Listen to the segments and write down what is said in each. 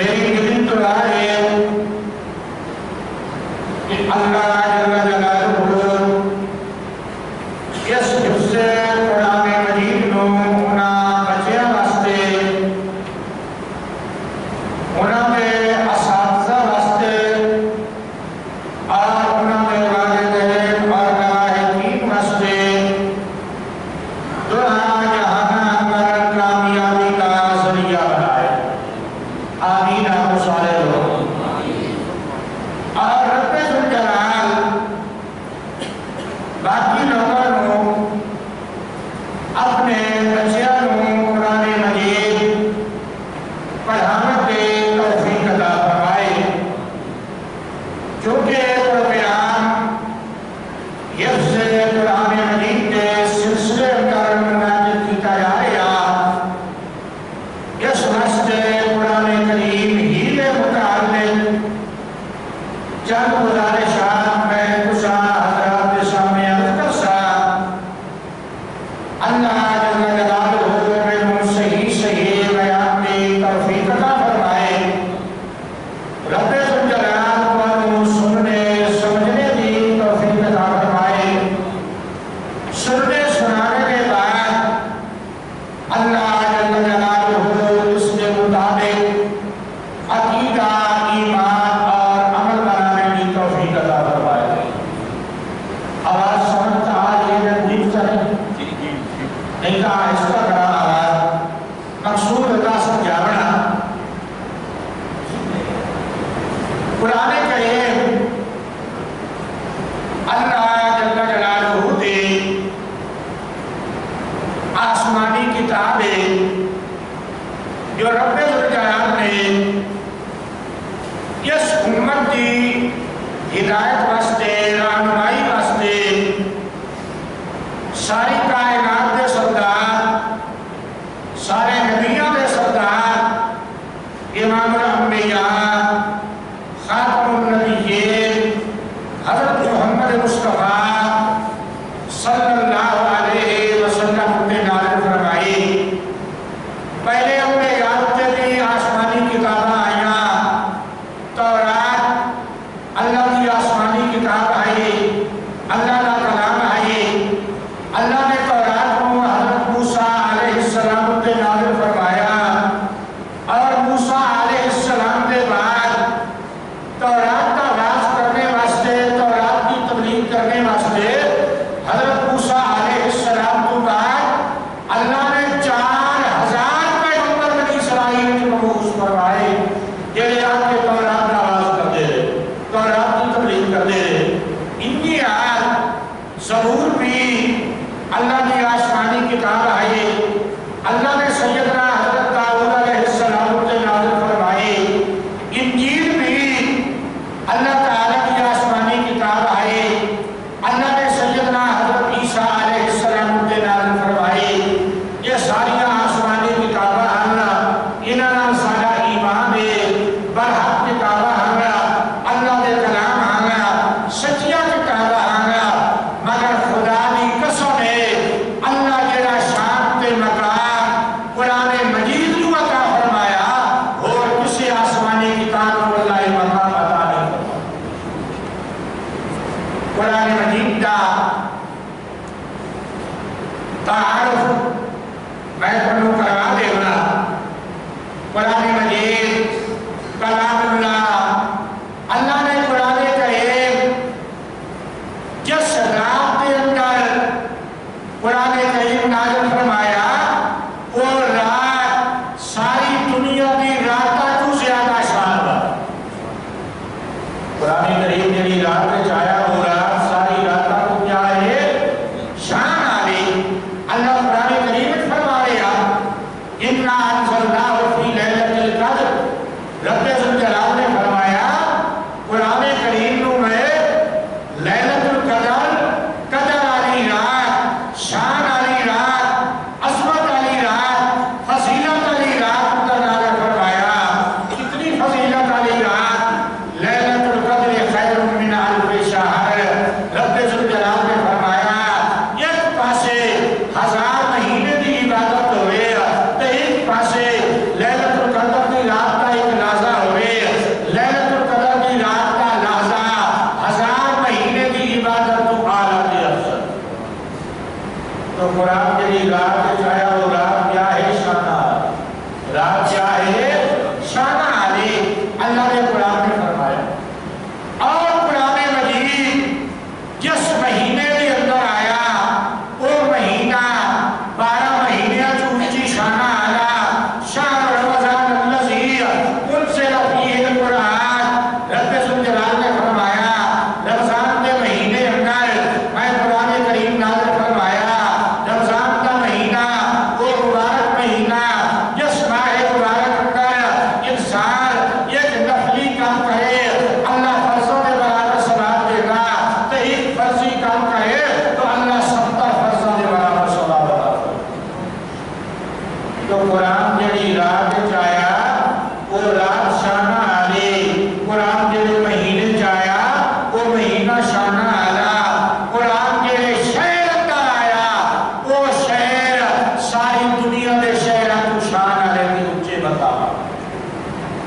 میری دل تو آئے کہ اللہ جل جلالہ اس حصے قرآن مجید نو انہاں بچیاں واسطے انہاں دے اساتذہ واسطے اور انہاں دے والدین اور لاحقین واسطے دعا جہاں اندر کامیابی کا ذریعہ بنائے. آمین. آپ صالح ہو. اور رب ذوالجلال باقی لوگوں کو اپنے بچیاں کو قرآن مجید پڑھانے کی توفیق عطا فرمائے. چونکہ قرآن حفظ قرآن مجید کے سلسلے اندر منعقد کیا جائے گا. اس واسطے قرآن کریم ہی کے متعلق چند گزارشات میں کچھ حضرات کے سامنے عرض کر سا. اللہ جل جلالہ میں صحیح بیان کی توفیق عطا فرمائے. رب ذوالجلال کو سننے سمجھنے کی توفیق عطا فرمائے. سننے سنانے کے بعد اللہ جل جلالہ اس کے مطابق عقیدہ ایمان اور عمل بنانے کی توفیق عطا فرمائے. آواز سمجھ آ رہی ہے؟ ٹھیک سے نہیں کہا اس کا کرا آواز مقصود کا سمجھانا. قرآن کریم اللہ جل جلالہ دی آسمانی کتاب ہے جو رب ذوالجلال نے اس امت کی ہدایت واسطے رہنمائی واسطے ساری کائنات کے سردار سارے نبیوں کے سردار امام الانبیاء خاتم النبیین حضرت محمد مصطفیٰ صلی اللہ علیہ وسلم نے نازل فرمائی. پہلے انبیاء کے بھی آسمانی کتابیں آئیاں. تورات اللہ کی آسمانی کتاب آئی, اللہ کا کلام آئی. اللہ نے تورات کو حضرت موسیٰ علیہ السلام کے نازل فرمایا اور موسیٰ علیہ السلام کے بعد تورات کا آغاز کرنے واسطے تورات کی تبلیغ کرنے واسطے حضرت موسیٰ علیہ السلام کے بعد اللہ نے 4000 پیغمبر بنی اسرائیل کے مبعوث فرمائے جنہیں آپ کے تورات کا آغاز کرتے رہے, تورات کی تبلیغ کرتے رہے. ان کی آج زبور بھی اللہ کی آسمانی کتاب آئی. اللہ نے سیدنا حضرت داؤد علیہ السلام کے نازل فرمائے. انجیل بھی اللہ تعالیٰ کی آسمانی کتاب آئی. اللہ نے سیدنا حضرت عیسیٰ علیہ السلام کے نازل فرمائے. یہ ساری آسمانی کتابیں اللہ انہاں سارا ایمان ہے. برحق کتابیں اللہ کے کلام سچیاں کتابیں مگر خدا کی قسم ہے اللہ جڑا شان تے مقام قرآن مجید جو عطا فرمایا اور کسی آسمانی کتاب کو اللہ مقام عطا نہیں فرمایا. قرآن مجید کا تعارف میں تمہیں کروا دے گا. قرآن مجید کلام اللہ. اللہ نے قرآن کریم جس رات کے اندر قرآن کریم نازل فرمایا وہ رات ساری دنیا کی راتوں تو زیادہ شان ہے. قرآن کریم جی رات میں چاہیا وہ رات ساری راتوں کو کیا ہے شان آ گئی. اللہ قرآن کریم میں فرما رہا اِنَّا أَنزَلْنَاهُ فِي لَيْلَةِ الْقَدْرِ. رب ذوالجلال نے فرمایا قرآن کریم نو میں لیلۃ القدر قدر والی رات شان والی رات عظمت والی رات فضیلت والی رات متنازع فرمایا. کتنی فضیلت والی رات لیلۃ القدر خیر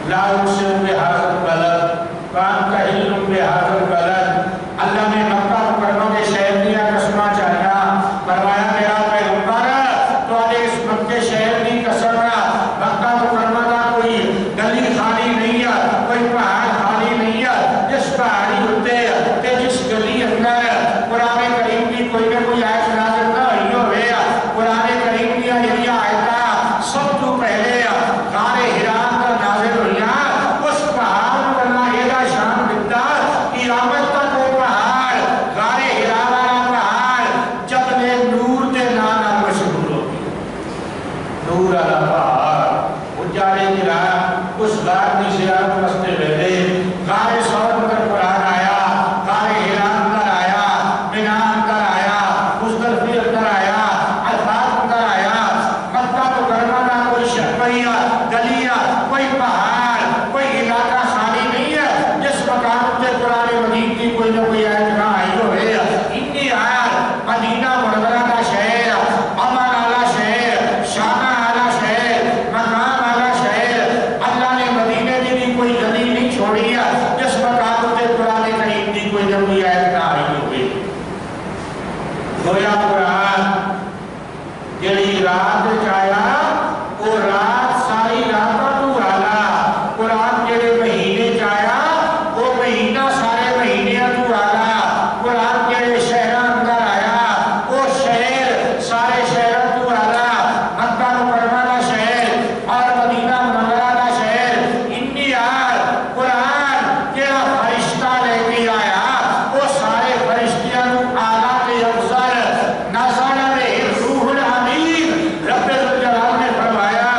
لا اقسم بهذا البلد وانت حل بهذا البلد. اللہ نے مکہ مکرمہ کے شہر دیا قسمہ چاہیا فرمایا میرا پیغمبر تو آج اس مکہ شہر دی قسم مکہ مکرمہ کا کوئی گلی خالی نہیں ہے, کوئی پہاڑ خالی نہیں ہے. جس پہاڑی ہوتے تے جس گلی اندر قرآن کریم کی کوئی نہ کوئی آیت نازل نہ ہوئی ہوئے, قرآن کریم کی یہ آیتاں سب تو پہلے غار حرا اندر نازل ہوئی. اس پہاڑ کو اللہ یہ شان دیتا قیامت تک وہ پہاڑ غار حرا والا پہاڑ جبل نور کے نام مشہور ہوگی. نور والا پہاڑ اجالے کی رات اس غار کی زیارت واسطے ویلے غار ثور اندر قرآن آیا, غار حرا اندر آیا, مینا اندر آیا, مزدلفہ اندر آیا, عرفات اندر آیا. مکہ مکرمہ کا کوئی شہر گلی کوئی پہاڑ کوئی علاقہ خالی نہیں ہے جس مقام سے قرآن مجید کی کوئی نہ کوئی آیت نہ آئی ہوئے. اتنی آیت مدینہ منورہ کا شہر, امن والا شہر, شانہ والا شہر, مقام والا شہر, اللہ نے مدینے کی بھی کوئی گلی نہیں چھوڑی ہے جس مقام سے قرآن کریم کی کوئی نہ کوئی آیت نہ آئی ہوئے. گویا قرآن جڑی رات چاہیا وہ رات ساری رات تو والا, قرآن جڑے مہینے چاہیا وہ مہینہ سارے مہینے تو والا, قرآن جڑے شہر اندر آیا وہ شہر سارے شہر تو والا. مکہ مکرمہ کا شہر اور مدینہ منورہ کا شہر انی آیت قرآن جڑا فرشتہ لے کے آیا وہ سارے فرشتیاں نو اعلیٰ کے افضل نزل بہ روح الامین. رب ذوالجلال نے فرمایا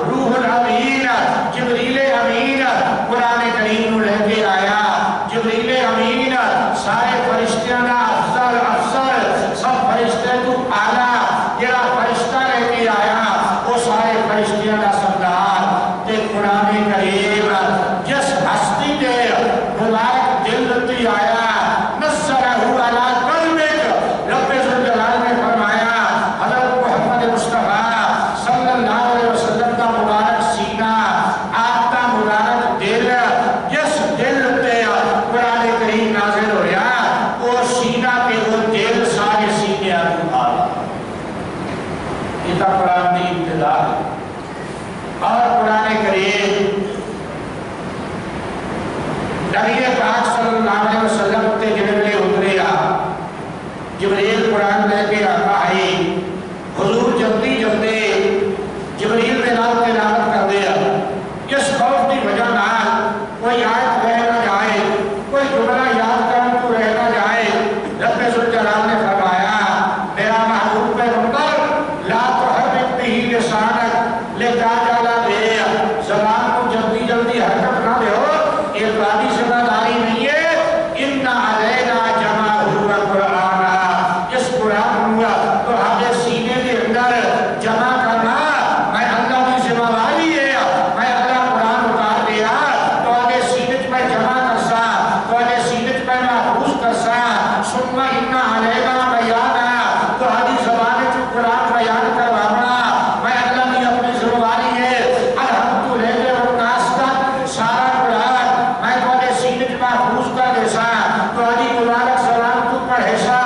روح الامین جبریل امین قرآن کریم لے کے آیا. جبریل امین سارے فرشتیاں کا افضل افضل سب فرشتے تو اعلیٰ جڑا فرشتہ لے کے آیا وہ سارے فرشتیاں کا سردار. تے قرآن کریم جس ہستی دے مبارک دل تے آیا نزلہ علی قلبک. رب ذوالجلال نے فرمایا حضرت محمد مصطفیٰ صلی اللہ علیہ وسلم کا مبارک سینہ, آپ کا مبارک دل, جس دل تے قرآن کریم نازل ہو رہا وہ سینہ کے وہ دل سارے سینے کو آیا. یہ تھا قرآن کی ابتدا. اور قرآن کریم نبی پاک صلی اللہ علیہ وسلم تے جبریل اترے جبریل قرآن لے کے آتا ہے. حضور جلدی جلدی جبریل دے نال تلاوت کر دیا. اس خوف کی وجہ نال کوئی آیت رہ نہ جائے, کوئی جملہ یاد کرن تو رہ نہ جائے. رب ذوالجلال نے فرمایا میرا محبوب پیغمبر لا تحرک بہ لسانک لتعجل بہ, زبان کو جلدی جلدی حرکت نہ دو, افرادی ذمہ داری نہیں ہے. ان علینا جمعہ قرآن, اس قرآن تو ہمیں سینے کے اندر جمع کرنا میں اللہ کی ذمہ داری ہے. میں اللہ قرآن اتار دیا تو آگے سینے میں جمع کرسا, تو آگے سینے میں محفوظ کرسا. ثم ان علینا بیانا, تو آگے زبان جو قرآن بیان کروانا میں اللہ کی اپنی ذمہ داری ہے. الحمد للہ والناس تک سارا قرآن میں تو آگے سینے میں محفوظ کر دیسا, تو آگے مبارک زبان تو پڑھیسا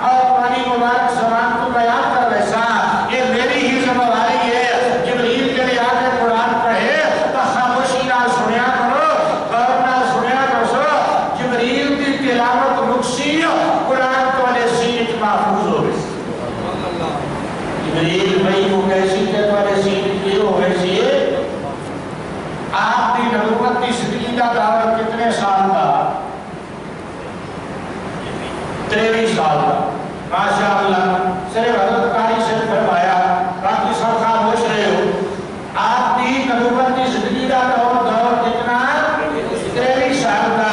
اور آگے مبارک زبان تو بیان کر دیسا. یہ میری ہی ذمہ داری ہے. جبریل کے لئے آگے قرآن پڑھے تو خاموشی نہ سنیا کرو, غور نہ سنیا کرو. جبریل کی تلاوت مقصی قرآن تو آگے سینے میں محفوظ ہو گئی. جبریل بھائی وہ کیسی کہ تو آگے سینے میں ہو گئی. آپ کی نبوت کی زندگی کا دعوت کتنے سال کا؟ 23 سال کا. ماشاءاللہ صرف حضرت قاری سے فرمایا, باقی سب خاموش رہے ہو. آپ کی نبوت کی زندگی کا دور کتنا؟ 23 سال کا.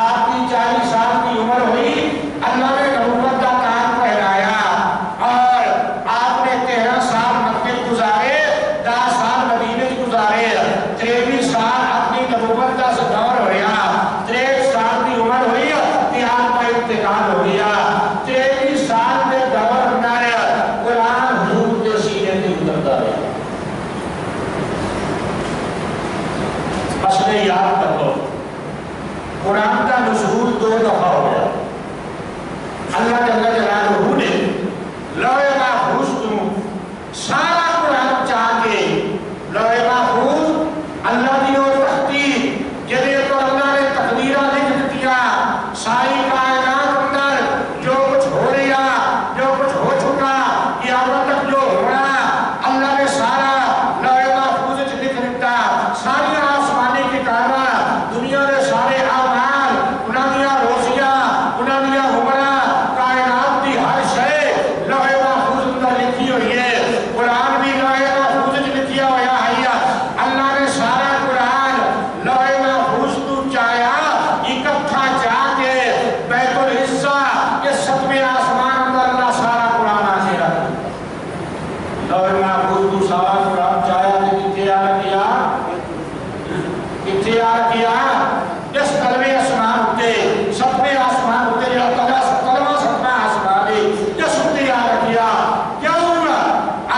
آپ کی 40 سال کی عمر ہوئی, اللہ نے نبوت کا تاج پہنایا اور آپ نے 13 سال مکے گزارے, 10 سال مدینے گزارے. 23 سال اپنی نبوت کا دور ہو گیا. 23 سال کی عمر ہوئی, اتحاد کا انتقال ہو گیا. 23 سال میں دور اندر قرآن حضور کے سینے میں اترتا ہے. مسئلے یاد کر لو، قرآن کا نزول 2 دفعہ ہو گیا۔ اللہ جل جلالہ نے لوح محفوظ کو سارا قرآن چاہ کے لوح محفوظ اللہ دی اور تختی جنہیں تو اللہ نے تقدیرہ لکھ دیا، ساری کائنات اندر جو کچھ ہو رہا، جو کچھ ہو چکا، قیامت تک جو ہونا، اللہ نے سارا لوح محفوظ لکھ دیا۔ ساری آسمانی کتاباں، دنیا نے سارے اعمال، انہاں دیاں روزیاں، انہاں دیاں عمراں، کائنات دی ہر شے لوح محفوظ اندر لکھی ہوئی ہے۔ قرآن بھی لوح محفوظ لکھیا ہوا ہے۔ اللہ نے سارا قرآن لوح محفوظ تو چاہیا اکٹھا جا کے بیت العزہ کے 7ویں آسمان اندر اللہ سارا قرآن آنے رکھا۔ لوح محفوظ تو سارا قرآن چاہیا کہ کتنے آر کیا اس کلمے آسمان ہوتے 7ویں آسمان ہوتے یا کلمہ 7واں آسمان ہے اس ہوتے آر کیا کیوں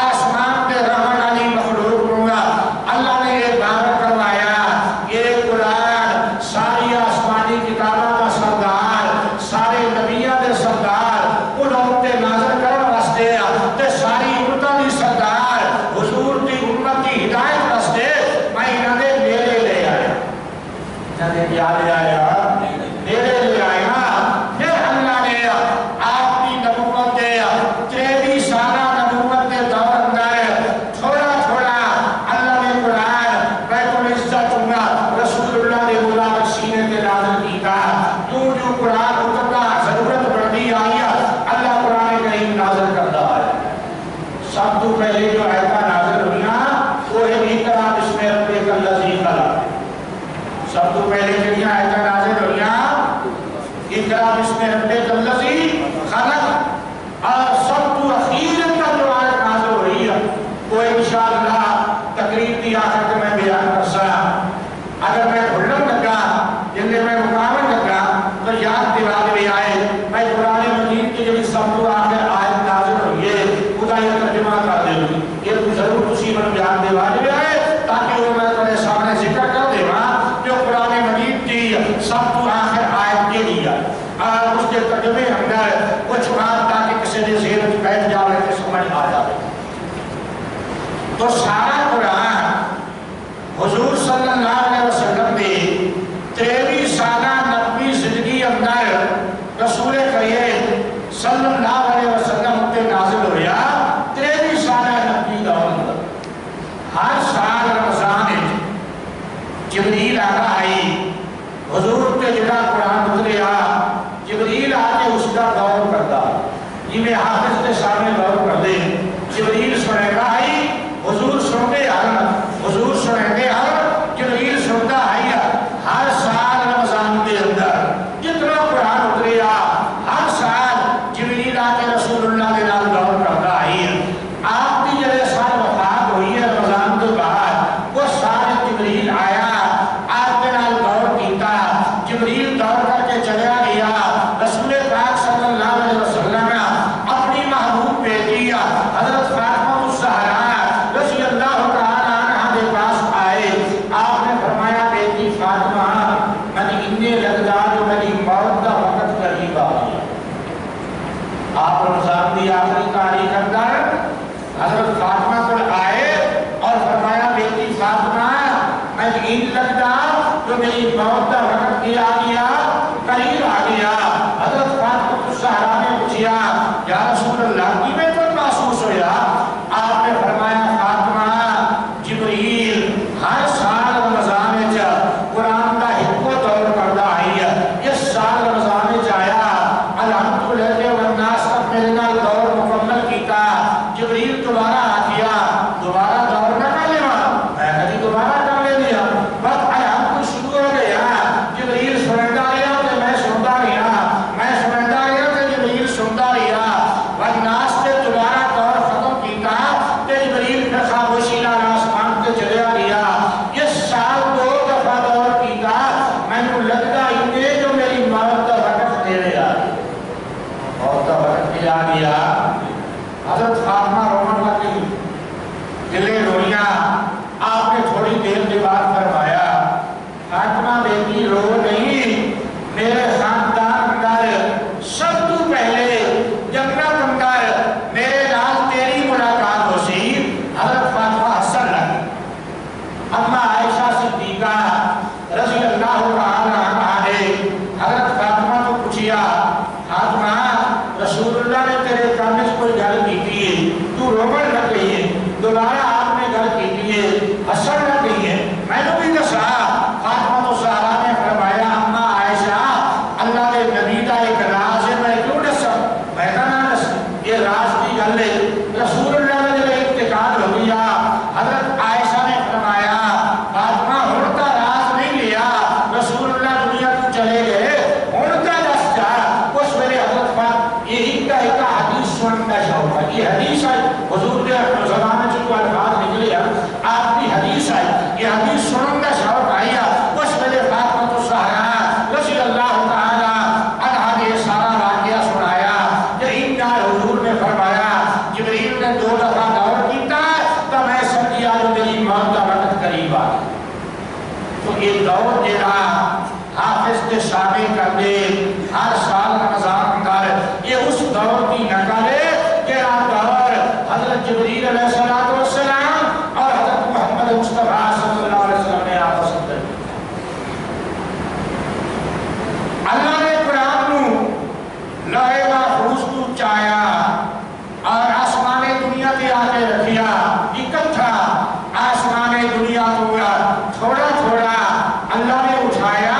آسمان کے رحمن علی مخلوق ہوں گا۔ اللہ نے یہ بار کروایا، یہ قرآن ساری آسمانی کتابوں کا سردار، سارے نبیوں کے سردار، انہوں نے نازل کرنے واسطے تے ساری امتوں کی سردار حضور کی امت کی ہدایت واسطے میں انہوں نے میرے لے آیا، کیا لے آیا؟ میرے لے آیا۔ پھر اللہ نے آپ کی نبوت دے 23 سالہ نبوت دے دور اندر تھوڑا تھوڑا اللہ نے قرآن بیت العزہ چونگا رسول اللہ نے مبارک سینے کے نازل کیتا۔ جو قرآن اترنا ضرورت پڑتی آئی اللہ قرآن کریم نازل کرتا ہے۔ سب تو پہلے جو آیتہ نازل ہوئیاں وہ ہے اقرأ بسم ربک الذی خلق۔ سب تو پہلے جنہاں آیتہ نازل ہوئیاں اقرأ بسم ربک الذی خلق، اور سب تو اخیر کا جو آیت نازل ہوئی ہے وہ انشاءاللہ تقریب کی آخر کے میں بیان کر سکا۔ اگر میں بھولن لگا جن میں مقامن لگا تو یاد دلا دے آئے میں قرآن مجید کی جب سب تو آخر آیت نازل ہوئی ہے خدا یہ ترجمہ کر دے گی، یہ ضرور اسی میں بیان دلا دے آئے تاکہ وہ میں تمہیں سامنے ذکر کر دے گا جو قرآن مجید کی سب تو آخر آیت کے لیا اور اس کے ترجمے اندر کچھ بات تاکہ کسی نے ذہن بیٹھ جاوے کہ سمجھ آ جاوے۔ تو سارا قرآن حضور صلی اللہ علیہ وسلم نے 23 سالہ نبی زندگی اندر رسول کریم صلی اللہ علیہ وسلم تے نازل ہویا۔ 23 سالہ نبی دور اندر ہر سال رمضان جبریل آگا آئی حضور کے جڑا قرآن اتریا جبریل آکے اس کا دور کرتا یہ میں حافظ کے سامنے دور کر دے جبریل سنے گا آئی حضور سنتے حضور سنے گا جبریل سنتا آئی ہر سال رمضان کے اندر جتنا قرآن اتریا ہر سال جبریل آکے رسول اللہ کے نام دور کرتا آئی۔ آپ کی جلے سال وفات ہوئی ہے رمضان کے بعد وہ سال جبریل آیا آپ کے نام دور کیتا، جبریل دور کر کے چلیا گیا۔ رسول پاک صلی اللہ علیہ وسلم اپنی محبوب بیٹی حضرت فاطمہ الزہرا رضی اللہ تعالی عنہا کے پاس آئے۔ آپ نے فرمایا بیٹی فاطمہ میں اتنے لگتا جو میری موت کا وقت قریب آ گیا۔ آپ رمضان کی آخری تاریخ اندر حضرت فاطمہ کو آئے اور فرمایا بیٹی فاطمہ میں اتنے لگتا جو میری موت کا وقت کیا گیا قریب آ گیا۔ حضرت فاطمہ الزہرا نے پوچھا یا رسول اللہ کی میں تو محسوس ہویا؟ آپ نے فرمایا فاطمہ جبریل ہر سال رمضان قرآن کا حکم دور کردہ آئی ہے۔ اس سال رمضان آیا الحمدللہ والناس تک میرے نال دور مکمل کیتا۔ جبریل دوبارہ آ گیا دوبارہ دور نہ کر لیا میں کبھی دوبارہ کر لے لیا بس الحمد شروع ہو گیا۔ جبریل سنتا رہا کہ میں سنتا رہا میں سنتا رہا کہ جبریل سنتا رہا یہ دور جڑا حافظ کے شامل کر دے ہر سال رمضان کر یہ اس دور کی نقل ہے کہ آپ دور حضرت جبریل علیہ السلام اور حضرت محمد مصطفیٰ صلی اللہ علیہ وسلم نے آپس میں اللہ نے قرآن کو لوح محفوظ کو چایا اور آسمان دنیا کے آگے رکھیا اکٹھا آسمان دنیا کو تھوڑا تھوڑا اللہ نے اٹھایا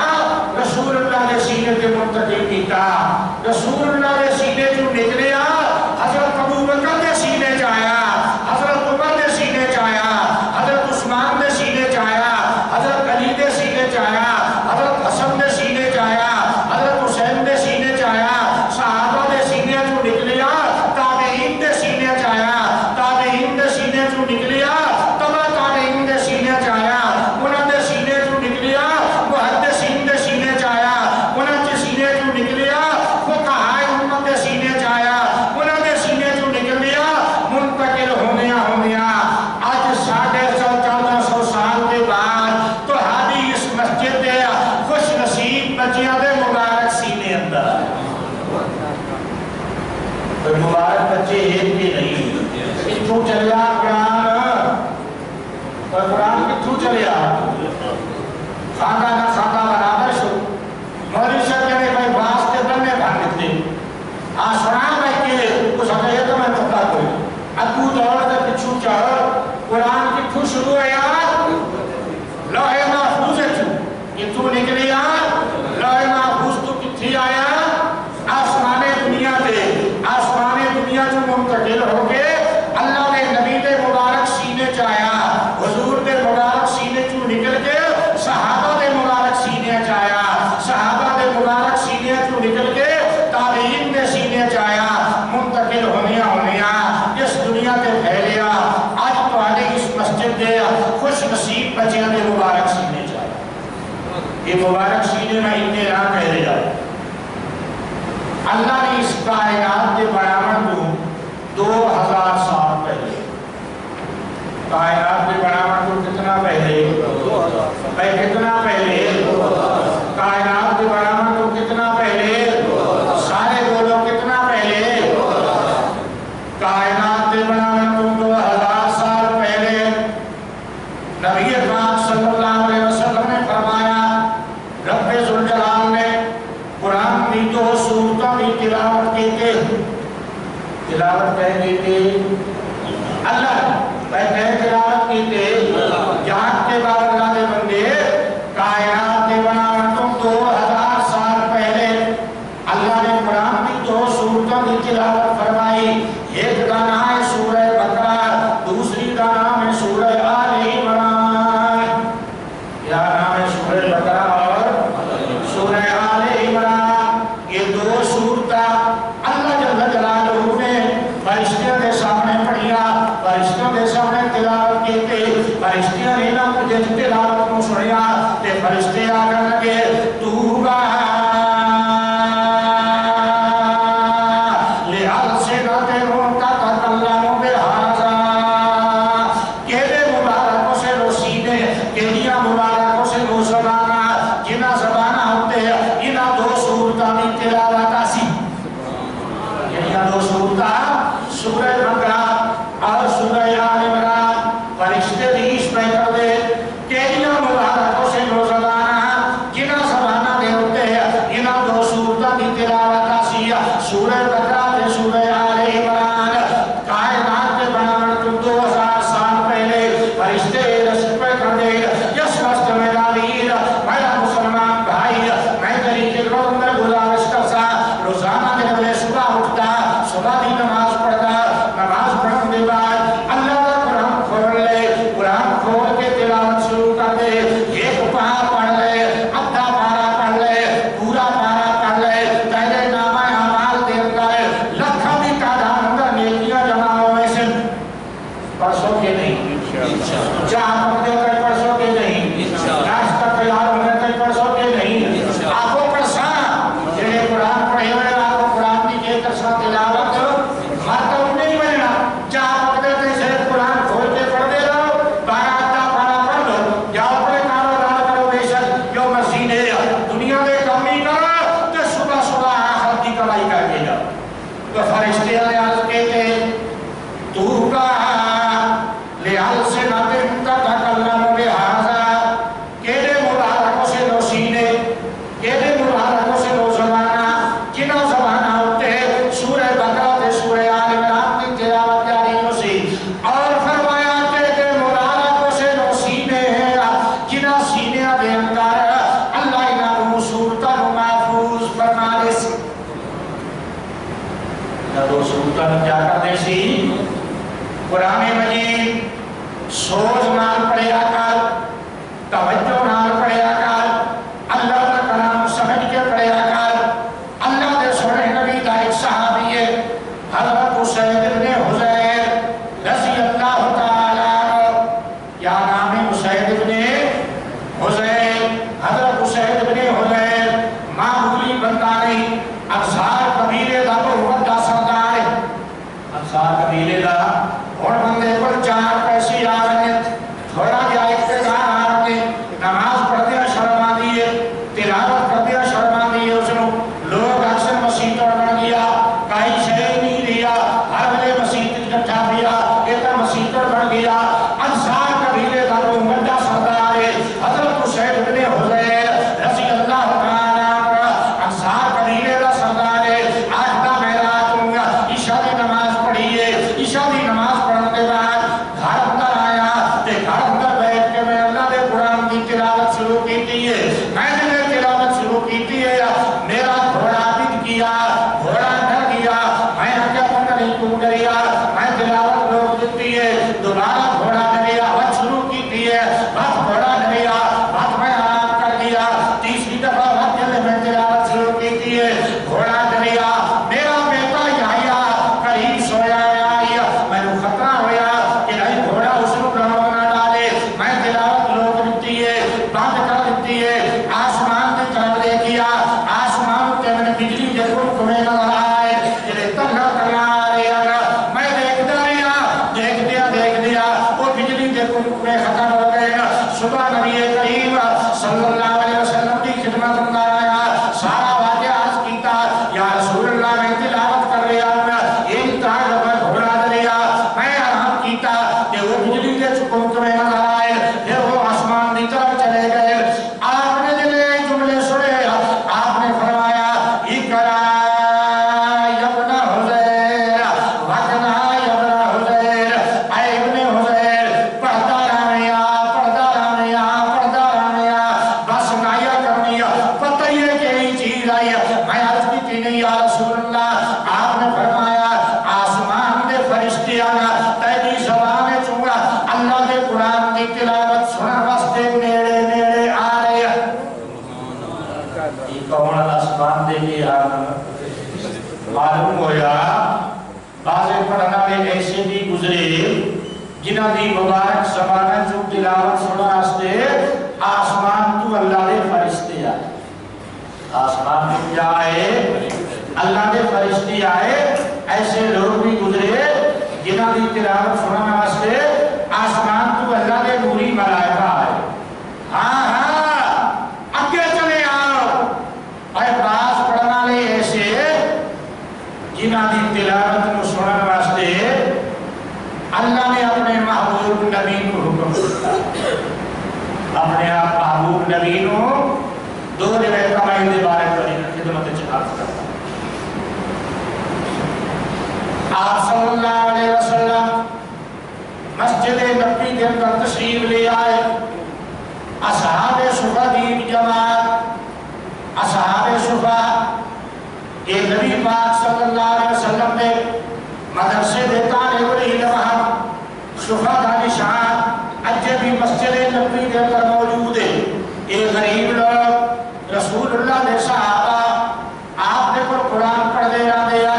رسول اللہ نے سینے کے منتقل کیتا رسول اللہ نے سینے جو نکلیا حضرت ابو بکر نے سینے چایا حضرت عمر نے سینے چایا حضرت عثمان نے سینے چایا حضرت علی نے سینے چایا حضرت حسن نے سینے چایا حضرت حسین نے سینے چایا صحابہ نے سینے جو نکلیا تابعین نے سینے چایا تابعین نے سینے جو نکلیا تبا تابعین نے سینے چایا انہوں نے سینے جو نکلیا محدثین نے سینے چایا انہوں نے سینے جو نکلیا فقہاء امت نے سینے چایا انہوں نے سینے جو نکلیا منتقل ہونیا آج 1450 سال کے بعد تو ہادی اس مسجد دے خوش نصیب بچیاں دے مبارک سینے اندر کوئی مبارک بچے ایک بھی نہیں کتھوں چلیا قرآن کتھوں چلیا خاکہ نہ خاکہ برابر شو مولی شاہ کہنے بھائی باس کے بننے بھاگ دیتے آسران بھائی کے کچھ ہمیں یہ تو میں پتہ کوئی ابو دور کے پچھو چاہر قرآن کتھوں شروع ہے یار لوح محفوظ ہے کتھوں نکلی یار لوح محفوظ تو کتھی آیا آسمان دنیا دے آسمان دنیا جو منتقل ہو کے اللہ نے نبی دے مبارک سینے چایا حضور دے مبارک سینے جو نکل کے صحابہ دے مبارک سینے چایا صحابہ دے مبارک سینے جو نکل کے تابعین دے سینے چایا منتقل ہونیا اس دنیا تے پھیلیا آج تو آنے اس مسجد دے خوش نصیب بچیاں دے مبارک سینے چایا یہ مبارک سینے میں اتنے راہ کہہ رہے جائے اللہ نے اس کائنات کے برآمد کو 2000 سال پہلے کائنات کے برآمد کو کتنا پہلے کتنا پہلے کائنات کے برآمد کو کتنا پہلے سارے بولو کتنا پہلے کائنات کے برآمد کو 2000 سال پہلے نبی پاک صلی اللہ علیہ وسلم نے فرمایا رب ذوالجلال نے قرآن کی 2 سورتوں کی تلاوت کی تھی تلاوت کہہ تھی اللہ تلاوت کی تھی جہاں کے بعد اللہ کے بندے کائنات کے بناوٹوں 2000 سال پہلے اللہ نے قرآن کی 2 سورتوں کی تلاوت فرمائی ایک کا نام ہے سورہ بقرہ دوسری کا نام ہے سورہ آل عمران کیا نام ہے سورہ بقرہ اور سورہ آل عمران یہ 2 سورتاں اللہ جل جلالہ نے فرشتوں کے سامنے پڑھیا فرشتوں کے سامنے تلاوت کی تھی فرشتوں نے نہ مجھے تلاوت کو سنیا تے فرشتے آ کر لگے توبہ لِأَلْسِنَتِ مُتَكَلِّمٍ بِهَذَا کہنے مبارکوں سے وہ سینے کہنیاں مبارکوں سے وہ زبانہ جنہ زبانہ ہوتے ہیں انہاں 2 سورتاں میں تلاوت آسی کہنیاں 2 سورتاں سورہ بقرہ اور سورہ آل عمران فرشتے دیش میں کر دے کہنیاں مبارکوں سے وہ زبانہ جنہ زبانہ دے ہوتے ہیں انہاں 2 سورتاں میں تلاوت آسی سورہ بقرہ تے سورہ آل عمران کائنات کے بناوٹ 2000 سال پہلے فرشتے رسل پہ کر دے یس مست میں داریر جنہ سینیاں دے اندر اللہ انہوں صورتاں محفوظ فرما دے سی جدو صورتاں کیا کرتے سی قرآن مجید سوچ نال پڑھیا کر توجہ نال پڑھیا کر اللہ کا کلام سمجھ کے پڑھیا کر اللہ دے سونے نبی دا ایک صحابی ہے حضرت حسین بن حضیر رضی اللہ تعالیٰ کیا نام ہے حسین بن حضیر حضرت حسین بن حضیر معمولی بندہ نہیں انصار قبیلے دا بہت بڑا سردار ہے انصار قبیلے دا اور بندے پر 4 پیسے آ رہے ہیں تھوڑا جا اقتدار آ رہے ہیں نماز پڑھتے ہیں شرم آتی ہے تلاوت کرتے ہیں شرم آتی ہے اس نے لوگ اکثر مسیح توڑ بن گیا کئی شہر نہیں لیا ہر ویلے مسیح اکٹھا دیا ایک مسیح توڑ بن گیا انصار قبیلے کا وہ بڑا سردار ہے حضرت حسین بن حضیر رضی اللہ تعالیٰ انصار قبیلے کا سردار ہے آج کا معراج عشاء کی نماز پڑھی ہے عشاء کی نماز پڑھنے کے بعد گھر اندر آیا تے گھر اندر بیٹھ کے میں اللہ دے قرآن کی تلاوت شروع کی ہے میں نے تلاوت شروع کی ہے میرا گھوڑا بد کیا گھوڑا ڈر گیا میں کیا پتہ نہیں کیوں ڈریا میں تلاوت روک دیتی ہے دوبارہ گھوڑا ڈریا بات شروع کی ہے بات گھوڑا ڈریا بات میں آرام کر دیا تیسری دفعہ بات جلد میں تلاوت شروع کی ہے گھوڑا ڈریا میرا بیٹا یحییٰ قریب سویا میں نے خطرہ ہویا کہ نہیں گھوڑا اس کو گراؤں نہ ڈالے میں تلاوت روک دیتی ہے بند کر دیتی ہے آسمان کی طرف لے گیا آسمان کے میں نے بجلی دیکھو تمہیں نظر آئے یہ تنہا کرنا آ رہے ہیں میں دیکھ دیا وہ بجلی دیکھو تمہیں ختم ہو گئے صبح نبی کریم صلی اللہ علیہ وسلم کی خدمت اندر آیا سارا واقعہ عرض کیتا یا رسول اللہ میں تلاوت کر رہا ہوں ایک طرح میں گھوڑا دریا میں آرام کیتا کہ وہ بجلی کے چکوں تمہیں نظر آئے پھر وہ آسمان کی طرف چلے گئے آپ نے دلے جملے سنے آپ نے فرمایا اقرا یا ابن حضیر وقنا یا ابن حضیر اے ابن حضیر پڑھتا رہنیا بس نایا کرنیا پتہ یہ کہ یہ چیز آئی میں عرض کی تھی نہیں یا رسول اللہ آپ نے فرمایا آسمان دے فرشتے آنا تیری زبان چونگا اللہ دے قرآن کی تلاوت سنن واسطے نیڑے نیڑے آ رہے ہیں یہ کون آسمان دے لئے آنا معلوم ہویا بازے پڑھنا لے ایسے بھی گزرے جنہ دی مبارک زبانہ جو تلاوت سنن واسطے آسمان تو اللہ دے فرشتے آئے آسمان تو کیا آئے اللہ دے فرشتے آئے ایسے لوگ بھی گزرے جنہ دی تلاوت سنن واسطے آسمان تو اللہ دے نوری ملائکہ آئے ہاں اگے چلے آؤ اے باز پڑھنا لے ایسے جنہ دی تلاوت کو سنن واسطے اللہ نے اپنے محبوب نبی کو حکم دیتا اپنے آپ محبوب نبی کو 2 روایت کمائی دے بارے کریں خدمت چکارت کرتا آپ صلی اللہ علیہ وسلم مسجد نبی کے اندر تشریف لے آئے اصحاب صفہ دی جماعت اصحاب صفہ یہ نبی پاک صلی اللہ علیہ وسلم نے مدرسے دیتا نیوری علمہ صفہ دا نشان اجے بھی مسجد نبی کے اندر موجود ہے یہ غریب لوگ رسول اللہ نے صحابہ آپ نے پر قرآن پڑھ دے رہا دیا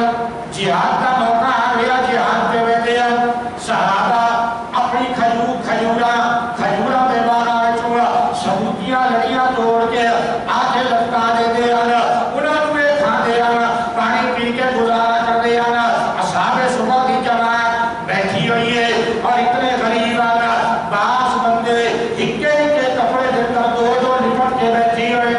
جہاد کا موقع آ گیا جہاد پہ میں دیا صحابہ اپنی کھجورہ میں بارا چونگا ثبوتیاں لڑیاں توڑ کے آگے لگتا دے دیا انہوں نے کھا دیا پانی پی کے گزارا کر دیا اصحاب صبح کی جماعت بیٹھی ہوئی ہے اور اتنے غریب آنا بعض بندے ہکے کپڑے دے کر 2 لپٹ کے بیٹھی ہوئی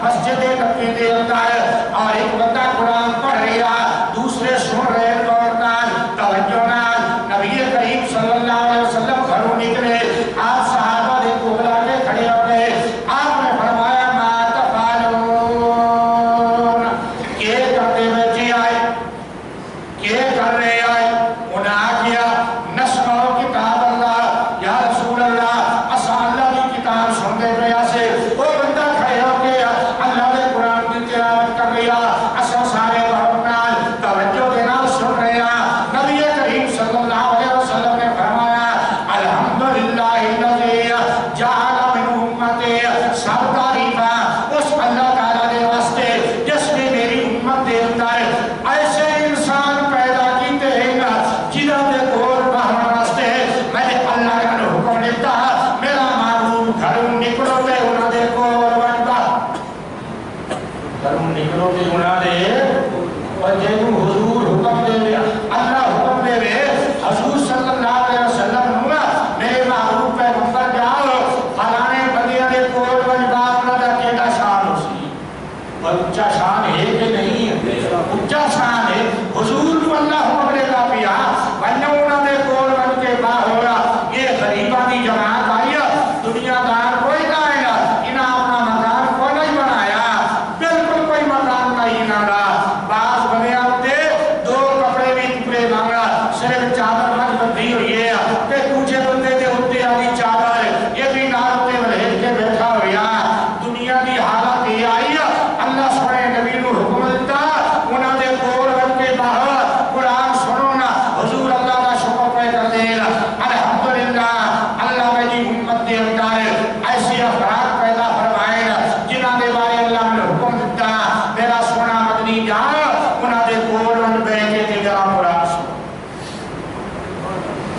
مسجد نبی دے اندر اور ایک بندہ قرآن پڑھ رہا دوسرے سن رہے گورنان توجہ نال نبی کریم صلی اللہ علیہ وسلم گھروں نکلے آپ صحابہ دے کوبلا کے کھڑے ہو گئے آپ نے فرمایا ما تفعلون کہ کرتے بیٹھے آئے کہ کر رہے آئے انہاں آگیا نسمعو کتاب اللہ یا رسول اللہ اسا اللہ کی کتاب سن دے وجہ سے وہ بندہ کھڑے ہو کے اللہ نے قرآن کی تلاوت کر لیا اصل سارے بہت توجہ دینا سن رہے ہیں نبی کریم صلی اللہ علیہ وسلم نے فرمایا الحمدللہ الذی جعل من امتی سب تعریفہ اس اللہ تعالیٰ نے واسطے جس نے میری امت دے اندر ایسے انسان پیدا کیتے ہیں جنہوں نے گور بہن واسطے میں نے اللہ کا حکم دیتا میرا معلوم گھروں نکلو دے انہوں نے گور بنتا گھروں نکلو دے انہوں نے اور جنہوں حضور حکم دے اللہ حکم دے حضور صلی اللہ علیہ وسلم میرے معروف پیغمبر جاؤ فلانے بندیاں نے گور بنتا انہوں نے کیڑا شان ہو سی اور اچھا شان ہے کہ نہیں ہے اچھا شان ہے حضور کو اللہ حکم دے گا پیا ورنہ انہوں نے گور بن کے باہر یہ غریبہ کی جماعت آئی دنیا دار کوئی نہ آئے گا انہاں اپنا مکان کو نہیں بنایا بالکل کوئی مکان نہیں نہ رہا بعض بنے ہوتے دو کپڑے بھی ٹکڑے مانگا صرف چادر مجھ بندھی ہوئی ہے کہ دوسرے بندے دے ہوتے آدھی چادر یہ بھی نارتے ملہٹ کے بیٹھا ہویا دنیا کی حالت یہ آئی اللہ سنے نبی نو حکم دیتا انہوں نے گور بن کے باہر قرآن سنو نا حضور اللہ کا شکر پہ کر دے الحمدللہ اللہ میری امت دے اندر ایسی افراد پیدا فرمائے جنہوں نے بارے اللہ نے حکم دیتا میرا سونا مدنی جان انہوں نے گور بن بیٹھے تھے جرا قرآن سنو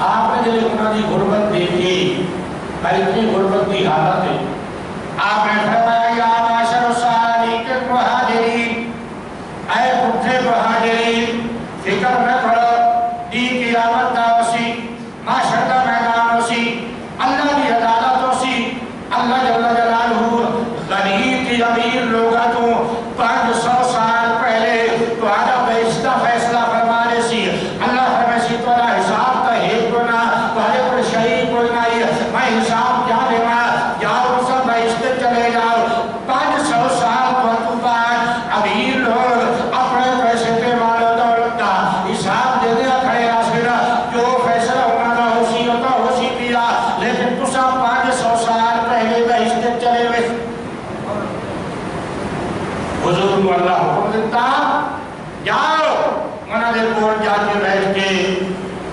آپ نے جلے انہوں نے غربت دیکھی اتنی غربت کی حالت ہے آپ نے فرمایا یا معاشر الصالحین المہاجرین اے پٹھے مہاجرین فکر نہ کرو دی قیامت دا اسی معاشر دا میدان اسی اللہ کی عدالت اسی اللہ جل جلالہ غنی کی امیر لوگا تو 500 سال پہلے تو آجا بیشتہ فیصلہ فرمانے سی اللہ فرمیسی تو اللہ حساب تا ہے کو نہ تو آجا پر شہید کوئی نہیں میں حساب کیا دینا جاؤ سب بیشتے چلے جاؤ 500 سال تو بعد امیر لوگ اپنے پیسے پہ مالو دولت دا حساب دے دیا کھڑے آسیرہ جو فیصلہ ہونا دا ہوسی ہوتا ہوسی پیا لیکن تو سب 500 سال پہلے بیشتے چلے ہوئے حضور کو اللہ حکم دیتا جاؤ منہ دے کون جا کے بیٹھ کے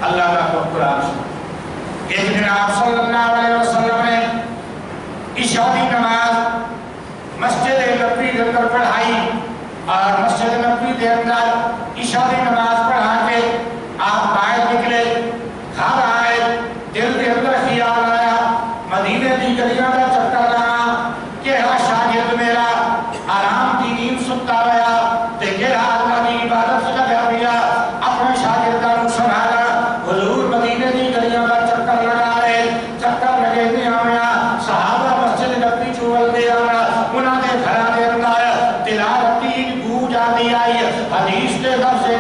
اللہ کا قرآن سن ایک دن آپ صلی اللہ علیہ وسلم نے عشاء کی نماز مسجد نبوی کے اندر پڑھائی اور مسجد نبوی کے اندر عشاء کی نماز پڑھا کے آپ باہر نکلے گھر آئے دل کے اندر خیال آیا مدینے کی گلیاں کا چکر لگا کہ شاگرد میرا آرام کی نیند ستا رہا دیکھے اللہ کی عبادت سے لگا دیا اپنے شاگردوں سنبھالا حضور مدینے کی گلیاں کا چکر لگا رہے چکر لگے دے آیا صحابہ مسجد نبوی چول دے آیا انہوں نے گھرا دے اندر تلاوتی گونج آتی آئی حدیث کے لفظ ہے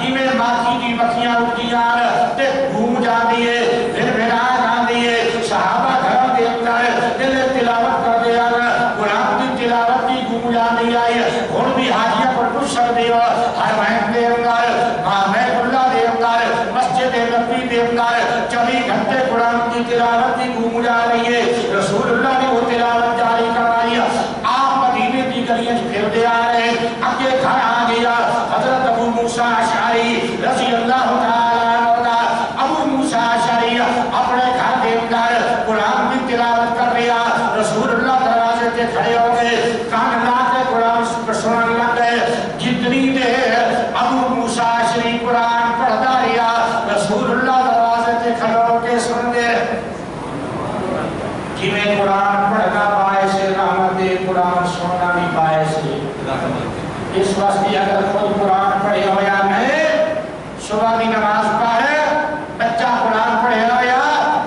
جی میں ماکھی کی مکھیاں اٹھتی آن تے گونج آتی ہے پھر بھیران آتی ہے صحابہ گھرا دے اندر دل تلاوت کر دے آن قرآن کی تلاوت کی گونج آتی آئی اور بھی حاجیہ پر کچھ سکتے ہو ہر مہم دے اندر محمد اللہ دے اندر مسجد نبوی دے اندر 24 گھنٹے قرآن کی تلاوت کی گونج آ رہی ہے رسول اللہ نے وہ تلاوت جاری کروائی آپ مدینے کی گلیاں پھر دے آ رہے اگے گھر آ گیا حضرت ابو موسیٰ اشعری رضی اللہ تعالیٰ عنہ ابو موسیٰ اشعری اپنے گھر دے اندر قرآن کی تلاوت کر رہا رسول اللہ دروازے کے کھڑے ہو گئے کان لا کے قرآن سنن لگ گئے جتنی دیر ابو موسیٰ اشعری قرآن پڑھتا رہا رسول اللہ دروازے کے کھڑے ہو کے سن دے جنہیں قرآن پڑھنا باعث رحمت قرآن سننا بھی باعث اس واسطے اگر خود قرآن پڑھے ہو یا نہیں صبح کی نماز پڑھے بچہ قرآن پڑھے ہو یا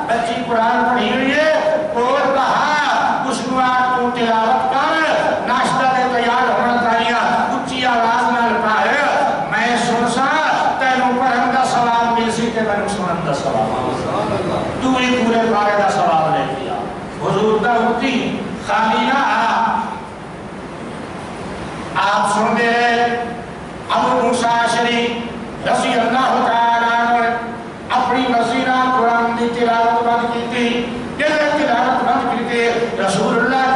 بچی قرآن پڑھی ہوئی ہے اور کہا اس قرآن کو تلاوت کر ناشتہ دے تیار ہونا چاہیے اچھی آواز نہ پڑھے میں سن سا تینوں پڑھن کا ثواب مل سی کہ میں سنن کا ثواب تو ہی پورے بارے کا ثواب لے دیا حضور دا ہوتی خالی نہ آپ سن دے ابو موسیٰ اشعری رضی اللہ تعالیٰ عنہ اپنی وزیرہ قرآن کی تلاوت بند کی تھی دل تلاوت بند کی تھی رسول اللہ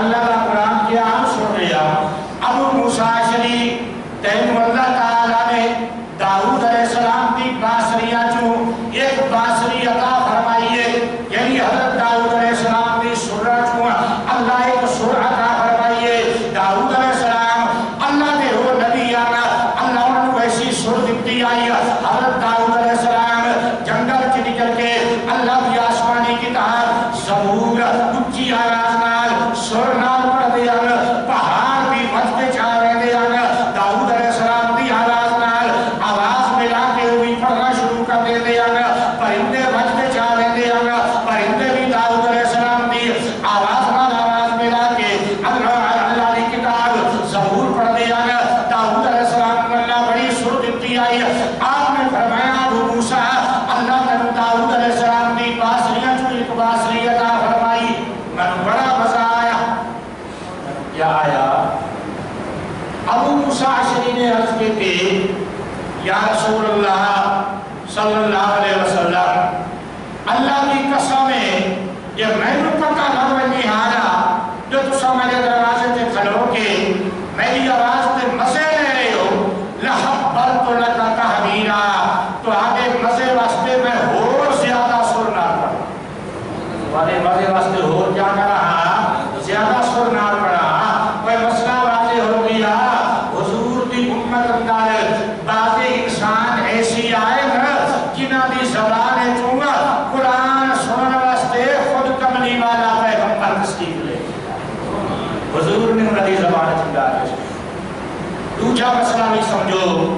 اللہ کا قرآن کیا ہم سن رہا ابو موسیٰ اشعری تین اللہ تعالیٰ نے داؤد علیہ السلام کی باسریہ جو ایک باسری عطا فرمائیے یعنی حضرت داؤد علیہ السلام کی سرہ جو اللہ ایک سرہ عطا فرمائیے داؤد علیہ السلام اللہ نے وہ نبی آنا اللہ انہوں ویسی سر دکھتی آئی حضرت داؤد علیہ السلام جنگل کی نکل کے اللہ کی آسمانی کتاب زبور اچھی آواز نال سر نال پڑھ دیا پہاڑ بھی بجتے جا رہے دیا داؤد علیہ السلام کی آواز نال آواز ملا کے بھی پڑھنا شروع کر دے دیا پرندے بجتے جا رہے دیا پرندے بھی داؤد علیہ السلام کی آواز نال آواز ملا کے اللہ کی کتاب زبور پڑھ دیا داؤد علیہ السلام کو اللہ بڑی سر دیتی آئی آپ نے فرمایا ابو موسیٰ اللہ نے داؤد علیہ السلام کی باسریہ جو ایک باسری عطا فرمائی میں بڑا مزہ آیا کیا آیا ابو موسیٰ اشعری نے عرض کی تھی یا رسول اللہ صلی اللہ علیہ وسلم اللہ کی قسم ہے یہ میں نے پکا نہ نہیں آیا جو تسا میرے دروازے سے کھلو کے میری آواز سے مزے لے رہے ہو لحبرت لکا تحبیرا تو آگے مزے واسطے میں اور زیادہ سر نہ پڑا والے مزے واسطے اور کیا کر رہا زیادہ سر نہ پڑا کوئی مسئلہ واضح ہو گیا حضور دی امت اندار بعض انسان ایسی آئے نا جنہ دی زبان ہے چونگا قرآن سنن واسطے خود کملی والا پیغمبر تصدیق لے حضور نے انہی زبان چنگا ہے دوسرا مسئلہ بھی سمجھو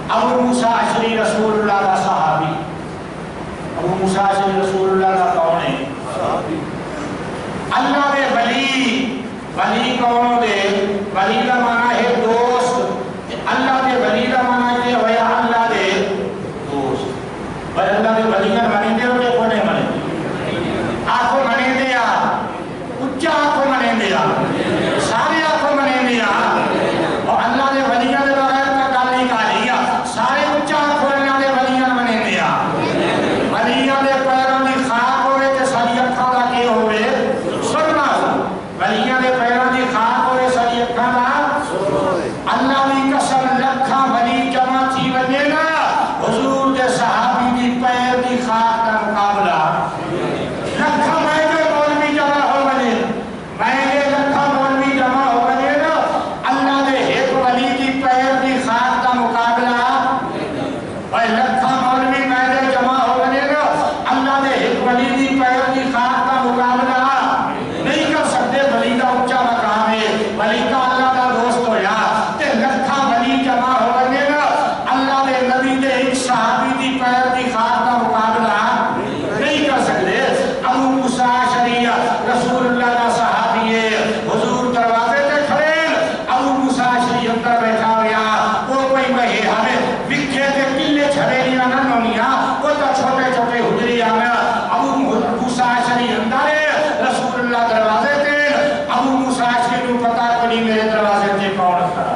ابو موسیٰ اشعری رسول اللہ کا صحابی ابو موسیٰ اشعری رسول اللہ کا کون ہے اللہ دے ولی کون دے ولی کا معنی ہے دوست اللہ دے ولی کا معنی ہے ویا اللہ دے دوست پر اللہ دے ولی کا معنی دے ہوتے کونے منے آنکھوں منے دیا اچھا آنکھوں منے دیا سارے آنکھوں منے دیا اور اللہ دے ولی کا دے بغیر کا گالی گالیا سارے اچھا آنکھوں اللہ دے ولی کا منے دیا ولی کا دے پیروں دی خاک ہوئے تے ساری اکھاں دا کی ہوئے سننا ولیاں دے پیروں دی خاک ہوئے ساری اکھاں دا اللہ دی قسم لکھاں ولی جمع تھی ونجے نا حضور دے صحابی دی پیر دی خاک دا مقابلہ لکھاں مہنگے مولوی جمع ہو ونجے مہنگے لکھاں مولوی جمع ہو ونجے نا اللہ دے ایک ولی دی پیر دی خاک دا مقابلہ اور لکھاں مولوی مہنگے جمع ہو ونجے نا اللہ دے ایک ولی دی پیر دی خاک دا مقابلہ نہیں کر سکتے ولی کا اونچا مقام ہے ولی کا اللہ کا دوست ہو یا تے لکھاں ولی جمع ہو ونجے نا اللہ دے نبی دے ایک صحابی دی پیر دی خاک دا مقابلہ نہیں کر سکتے ابو موسیٰ اشعری رسول اللہ کا صحابی ہے حضور دروازے تے کھڑے ابو موسیٰ اشعری اندر بیٹھا ہویا وہ کوئی مہی ہمیں وکھے تے کلے چھڑے نہیں آنا نونیا وہ تو چھوٹے چھوٹے حجری آنا ابو موسیٰ اشعری اندر رسول اللہ دروازے تے ابو موسیٰ اشعری کو پتا کنی میرے دروازے تے کون کھڑا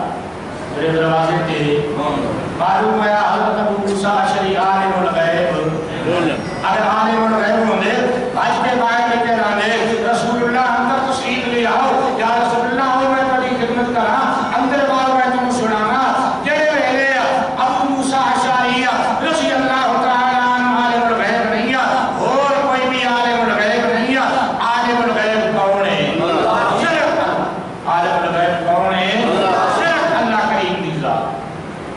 میرے دروازے تے معلوم ہے حضرت ابو موسیٰ اشعری عالم الغیب اگر عالم الغیب ہونے آج کے باہر لے کے رانے رسول اللہ اندر تشریف لے آؤ یا رسول اللہ آؤ میں بڑی خدمت کرا اندر بار میں تم سنانا جڑے ویلے ابو موسیٰ اشعری رضی اللہ تعالیٰ عنہ عالم الغیب نہیں اور کوئی بھی عالم الغیب نہیں عالم الغیب کون ہے صرف عالم الغیب کون ہے صرف اللہ کریم دی ذات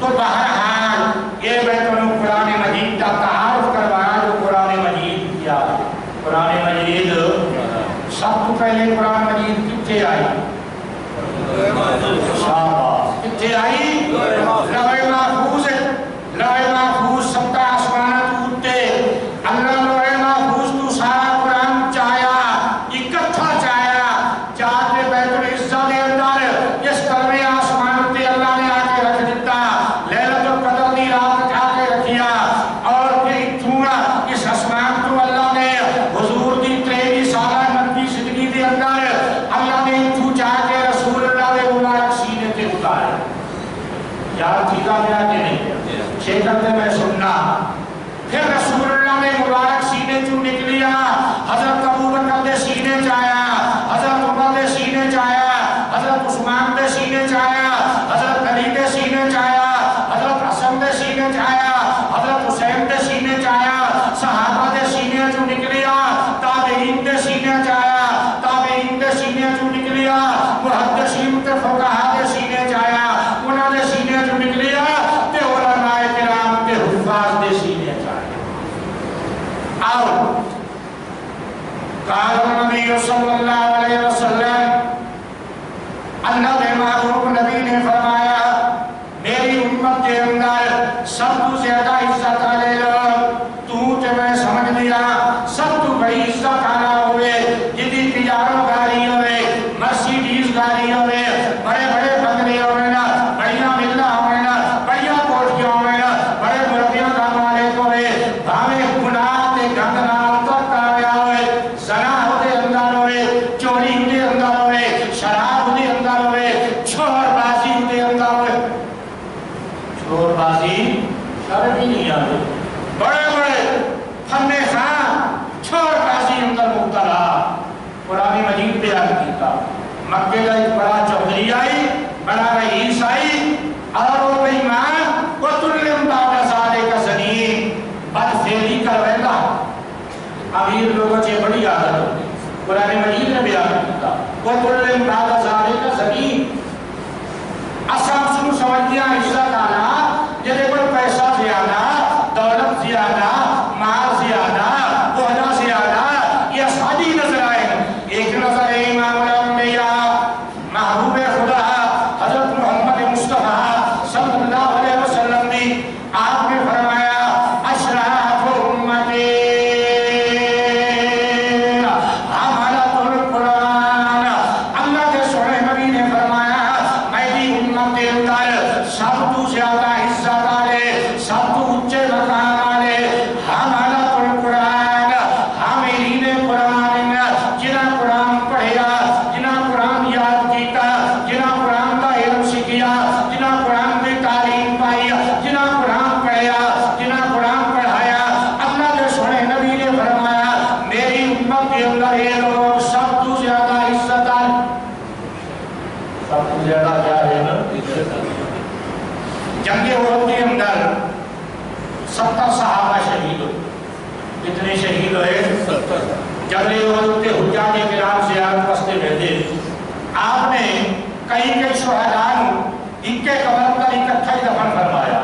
تو بہرحال یہ میں تمہیں قرآن مجید کا تعارف کروایا جو قرآن مجید کیا قرآن مجید سب تو پہلے قرآن مجید کتھے آئی شاباش کتھے آئی لوح محفوظ لوح محفوظ سب کا آسمانت ہوتے اللہ لوح محفوظ تو سارا قرآن چاہیا اکٹھا چاہیا چاہتے بیت العزہ دے اندر اس طرح آسمانت تے اللہ نے آکے رکھ دیتا لیلت القدر دی رات آکے رکھیا اور پھر تھوڑا اس آسمان تو اللہ نے حضور دی 23 سالہ نبی زندگی دے اندر اللہ نے تو چاہ کے رسول اللہ دے مبارک سینے تے اتارے یاد تھیکا گیا کہ نہیں شیطن نے میں سننا پھر رسول اللہ نے مبارک سینے چوں نکلیا حضرت ابو بکر دے سینے چایا حضرت عمر دے سینے چایا حضرت عثمان دے سینے چایا، حضرت علی دے سینے چایا، حضرت حسن دے سینے چایا، حضرت حسین دے سینے چایا، صحابہ دے سینے چوں نکلیا، تابعین دے سینے چایا، تابعین دے سینے چوں نکلیا، محدثین تے فقہاء دے سینے چایا، انہاں دے سینے چوں نکلیا تے علماء کرام تے حفاظ دے سینے چایا۔ آؤ قال النبی صلی اللہ علیہ وسلم، اللہ کے محبوب نبی نے فرمایا میری امت کے اندر سب تو زیادہ عزت والے لوگ تو تے میں سمجھ لیا سب تو بڑی عزت والا ہوئے جدی تجارت گاڑی ہوئے، مرسیڈیز گاڑی ہوئے، بڑے بڑے بنگلے ہوئے نا، بڑیاں ملنا ہوئے نا، بڑیاں کوٹیاں ہوئے نا، بڑے مربیاں کا مالک ہوئے، بھاویں گناہ تے گند نال تک آیا ہوئے، زنا ہوتے اندر ہوئے، چوری ہوتے اندر ہوئے، شراب ہوتے اندر ہوئے، چھوڑ بازی ہوتے اندر ہوئے، چھوڑ بازی شرم ہی نہیں آتے، بڑے بڑے فن خان چھوڑ بازی اندر مبتلا۔ قرآن مجید پہ یاد کیتا مکے کا ایک بڑا چودھری آئی، بڑا رئیس آئی، اور وہ بیمان وہ تلم بابا سالے کا زنین بد فیلی کر رہا، امیر لوگوں سے بڑی عادت ہوتی، قرآن مجید نے بیان کیتا وہ تلم بابا سالے کا زنین۔ اسام سنو سمجھتیاں عزت آنا جیسے کوئی پیسہ زیادہ، دولت زیادہ، مال زیادہ، عہدہ زیادہ، یہ سادی نظر آئے۔ ایک نظر ہے امام الانبیاء محبوب خدا حضرت محمد مصطفیٰ صلی اللہ علیہ وسلم نے آپ نے فرمایا اشراف امتی حملۃ القرآن، اللہ کے سونے نبی نے فرمایا میری امت کے اندر سب تو زیادہ عزت والے، سب تو اونچے مقام والے حملۃ القرآن، حاملین قرآن، جنہاں قرآن پڑھیا، جنہاں قرآن یاد کیتا، جنہاں قرآن کا علم سیکھیا، جنہاں قرآن کی تعلیم پائی، جنہاں قرآن پڑھیا، جنہاں قرآن پڑھایا۔ اللہ کے سونے نبی نے فرمایا میری امت کے اندر یہ لوگ سب تو زیادہ عزت والے، سب تو زیادہ کیا ہے نا؟ جنگ احد کے اندر 70 صحابہ شہید ہوئے، کتنے شہید ہوئے؟ 70۔ جنگ احد کے حجاج کرام زیارت واسطے بھیجے، آپ نے کئی شہداء ان کے قبر پر اکٹھا ہی دفن فرمایا،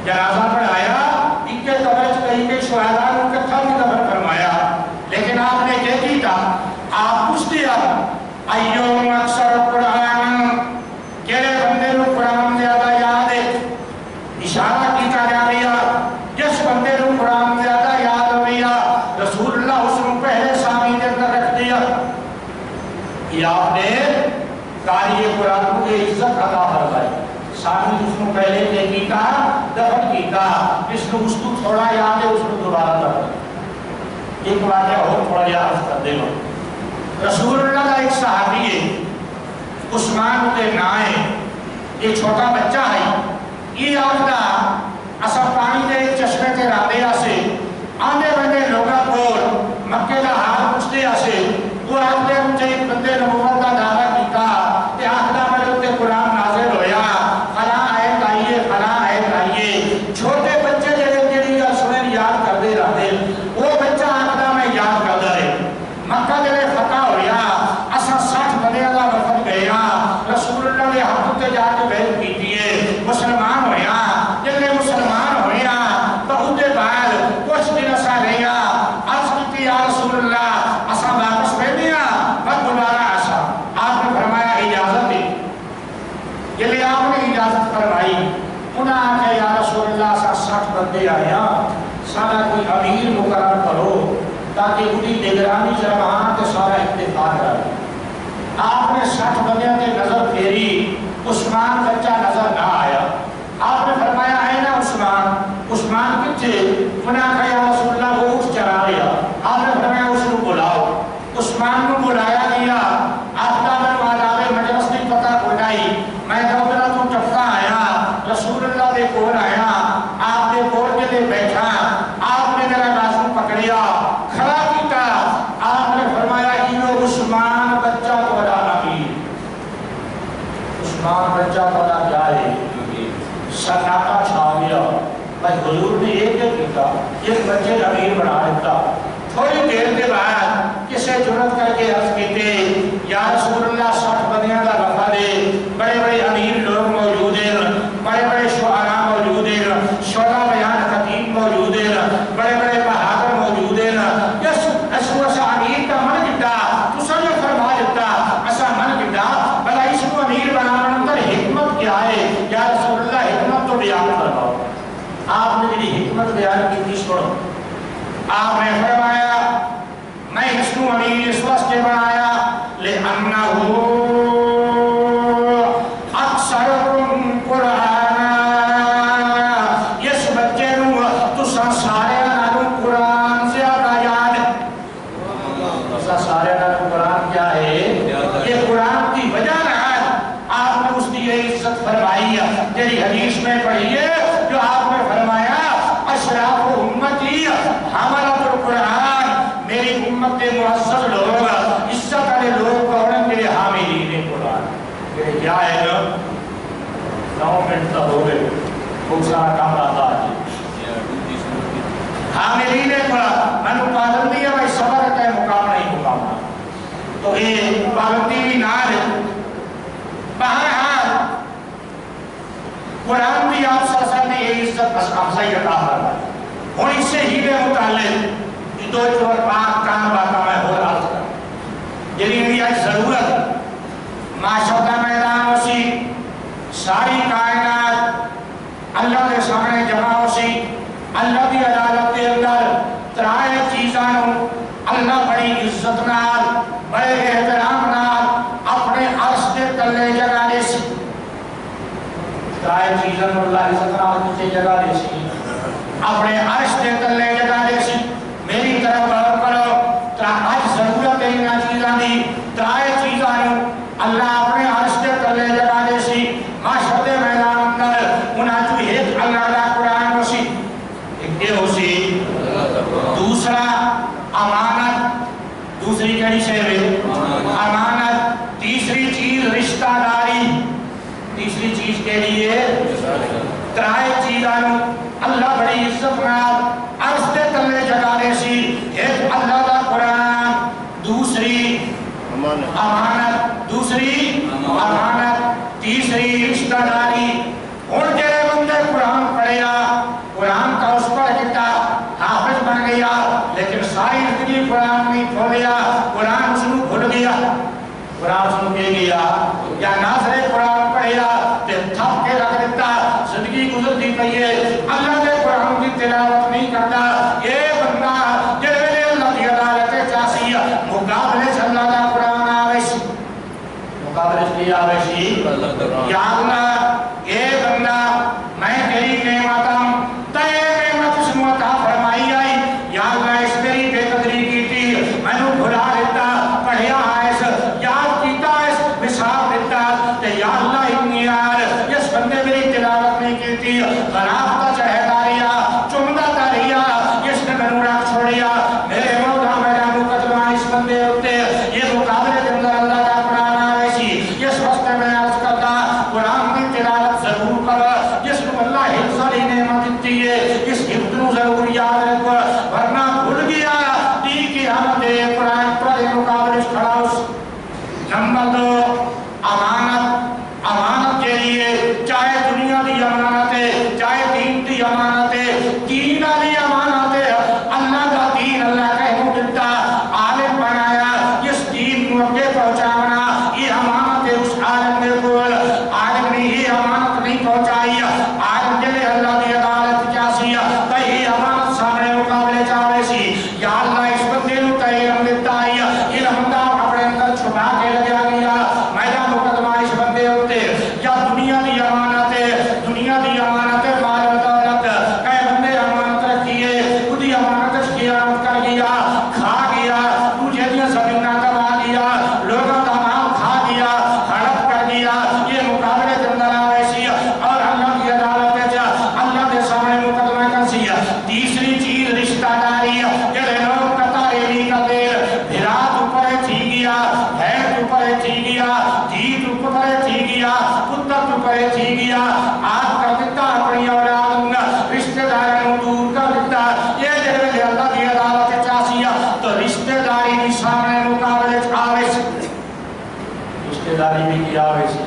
جنازہ پڑھایا، ان کے قبر کئی شہداء اکٹھا ہی دفن فرمایا، لیکن آپ نے کیا کیتا؟ آپ پوچھ دیا ایوم اکثر قرآن، کہنے بندے کو قرآن زیادہ یاد ہے، اشارہ کیتا جا رہا جس بندے کو قرآن زیادہ یاد ہو گیا رسول اللہ اس کو پہلے سامنے کے اندر رکھ دیا۔ یہ آپ نے قاری قرآن کو عزت عطا فرمائی، سامنے اس کو پہلے کیا کیتا؟ دفن کیتا، اس کو تھوڑا یاد ہے اس کو دوبارہ دفن۔ ایک واقعہ اور تھوڑا یاد کر دے لو، رسول اللہ کا ایک صحابی ہے عثمان کے نائے، ایک چھوٹا بچہ ہے، یہ آخدا اسا پانی دے چشمے کے رابعہ سے آنے بندے لوگا کو مکے کا حال پوچھتے آسے، وہ آخدے مجھے ایک بندے نبوت کا دعویٰ کیتا کہ آخدہ میں ہوتے قرآن نازل ہویا، فلاں آیت آئیے، فلاں آیت آئیے، چھوٹے بچے جڑی کا سنیں یاد کر دے رہتے، وہ بچہ آخدہ میں یاد کر دے، مکہ جڑے فتح ہویا، اسا 60 بندے کا وفد گیا، رسول اللہ نے حق تے جا کے بیعت کی دیئے، مسلمان ہویا، جلے مسلمان ہویا، بہت بعد کچھ دن اسا رہیا، عرض کی یا رسول اللہ اسا واپس بیٹھیا، بس دوبارہ اسا، آپ نے فرمایا اجازت دی، جلے آپ نے اجازت فرمائی، انہاں آکے یا رسول اللہ اسا 60 بندے آیا، سارا کوئی امیر مقرر کرو تاکہ انہی نگرانی جرمہاں کے سارا اتفاق رہے۔ آپ نے 60 بندیاں کے نظر پھیری، عثمان بچہ نظر نہ آیا، آپ نے فرمایا ہے نا عثمان کچھے، انہاں کہا یا رسول اللہ وہ اٹھ چرا رہا، آپ نے فرمایا اس کو بلاؤ، عثمان کو بلایا گیا، آفتاب الوالاب مجلس نے پتہ بلائی، میں دوبرہ تو چفتا آیا، رسول اللہ دے کول آیا، آپ دے کول کے لئے بیٹھا، آپ نے میرا بازو پکڑیا، کھڑا کیتا، آپ نے فرمایا یہ عثمان بچہ کو بلا نبی، مسلمان بچہ پتا کیا ہے سناٹا چھا گیا بھائی حضور نے ایک کیتا ایک بچے امیر بنا دیتا تھوڑی دیر کے بعد کسے جرت کر کے عرض کیتے یا رسول اللہ 60 بندیاں کا وفا دے بڑے بڑے امیر لوگ موجود ہیں بڑے بڑے شعراء موجود ہیں شعراء بیان خطیب موجود ہیں بڑے بڑے بہادر موجود ہیں یس اسو اسا امیر کا من گڈا تسا جو فرما دیتا اسا من گڈا بلا اس کو امیر بنانے اندر حکمت کیا ہے یا رسول اللہ حکمت تو بیان فرماؤ آپ نے میری حکمت بیان کی سنو آپ نے فرمایا میں اس کو امیر اس واسطے بنایا لِأَنَّهُ اکثرکم قرآن اس بچے نو تسا سارے نالوں قرآن زیادہ یاد تسا سارے نالوں قرآن کیا ہے یہ قرآن کی وجہ ہے آپ نے اس کی عزت فرمائی تیری حدیث میں پڑھی ہے جو آپ نے فرمایا اشراف امتی حملت القرآن میری امت کے معزز لوگ عزت والے لوگ کون میرے حاملین قرآن میرے کیا ہے نا 9 منٹ تک ہو گئے بہت سارا کام رہا حاملین قرآن میں نے پابندی ہے بھائی صبر کا مقام نہیں مقام تو یہ پابندی بھی نہ ہے بہرحال قرآن بھی آپ صلی اللہ علیہ وسلم نے یہ عزت افضائی عطا فرمائی اور اس سے ہی میں متعلق دو چور پاک کام باتا میں ہو رہا تھا یعنی انڈیا ضرورت معاشرہ میدان اسی ساری کائنات اللہ کے سامنے جمع اسی اللہ کی عدالت کے اندر ترائے چیزانوں اللہ بڑی عزت نال بڑے احترام نال اپنے عرش کے تلے جگہ دے سی ترائے چیزانوں اللہ عزت نال کسی جگہ دے سی اپنے عرش کے تلے جگہ دے سی میری طرف غور کرو آج ضرورت ہے انہا چیزاں دی ترائے چیزانوں اللہ اپنے عرش کے تلے جگہ دے سی معاشرت میدان اندر انہا جو ایک اللہ دا قرآن ہو سی ایک دے ہو سی دوسرا امانت دوسری کہنی سے امانت تیسری چیز رشتہ داری تیسری چیز کے لیے ترائے چیزانوں اللہ بڑی عزت نال عرش کے تلے جگہ دے سی ایک اللہ دا قرآن دوسری امانت دوسری امانت تیسری رشتہ داری اور جڑے بندے قرآن پڑھیا قرآن کا اس پر کتا حافظ بن گیا لیکن ساری زندگی قرآن نہیں کھولیا قرآن اس کو بھول گیا قرآن سن کے گیا یا ناظر قرآن پڑھیا تے تھپ کے رکھ دیتا زندگی گزرتی پئی ہے اللہ کے قرآن کی تلاوت نہیں کرتا یہ بندہ جڑے اللہ کی عدالت چاسی مقابلے سے اللہ کا قرآن آویسی مقابلے سے کی آویسی یا اللہ یہ بندہ میں تیری نعمت ہوں تے نعمت اس عطا فرمائی آئی یا اللہ اس میری بے قدری کی تھی میں نے بھلا دیتا پڑھیا آئیس یاد کیتا اس حساب دیتا کہ یا اللہ اتنی یار اس بندے میری تلاوت نہیں کی تھی غرابتا چہتا رہیا چمدہ تا رہیا اس نے میں رکھ چھوڑیا میرے مولا میرا مقدمہ اس بندے ہوتے یہ مقابلے کے اندر اللہ کا قرآن آئے سی اس وقت میں عرض کرتا قرآن کی تلاوت ضرور کر جس کو اللہ حفظ علی نعمت دیتی ہے اس حفظ کو ضرور یاد رکھو ورنہ بھول گیا دی کی حمد قرآن پر مقابلے کھڑا اس نمبر 2 امانت امانت کے لیے چاہے دنیا دی امانت ہے چاہے دین دی امانت ہے دین علی امانت ہے اللہ کا دین اللہ کا حکم دیتا عالم بنایا اس دین کو اگے پہنچانا یہ امانت ہے اس عالم نے بول عالم نے یہ امانت نہیں پہنچائی عالم کے لئے اللہ دی عدالت کیا سیا کئی امانت سامنے مقابلے چاہے سی یا اللہ اس بندے نو کئی علم دیتا ہے علم دا اپنے اندر چھپا کے لگیا گیا میرا مقدمہ اس بندے ہوتے یا دنیا دی امانت ہے دنیا دی امانت ہے مال و دولت کئی بندے امانت رکھیے خودی امانت خیانت کر گیا کھا گیا تجھے دیا زمینہ کما گیا لوگوں کا مال کھا گیا ہڑپ کر گیا یہ مقابلے کے اندر آئے سی اور اللہ کی عدالت ہے جا اللہ کے سامنے مقدمہ کر سی تیسری چیز رشتہ داری یہ لوگ قطع ریلی کا دیر بھرات اوپر تھی گیا بھیڑ اوپر کرے تھی گیا آپ کر دیتا اپنی اولاد رشتہ داروں دور کر دیتا یہ جب اللہ کی عدالت چاسیا تو رشتہ داری بھی سامنے مقابلے آوے سے رشتہ داری بھی کیا آوے سے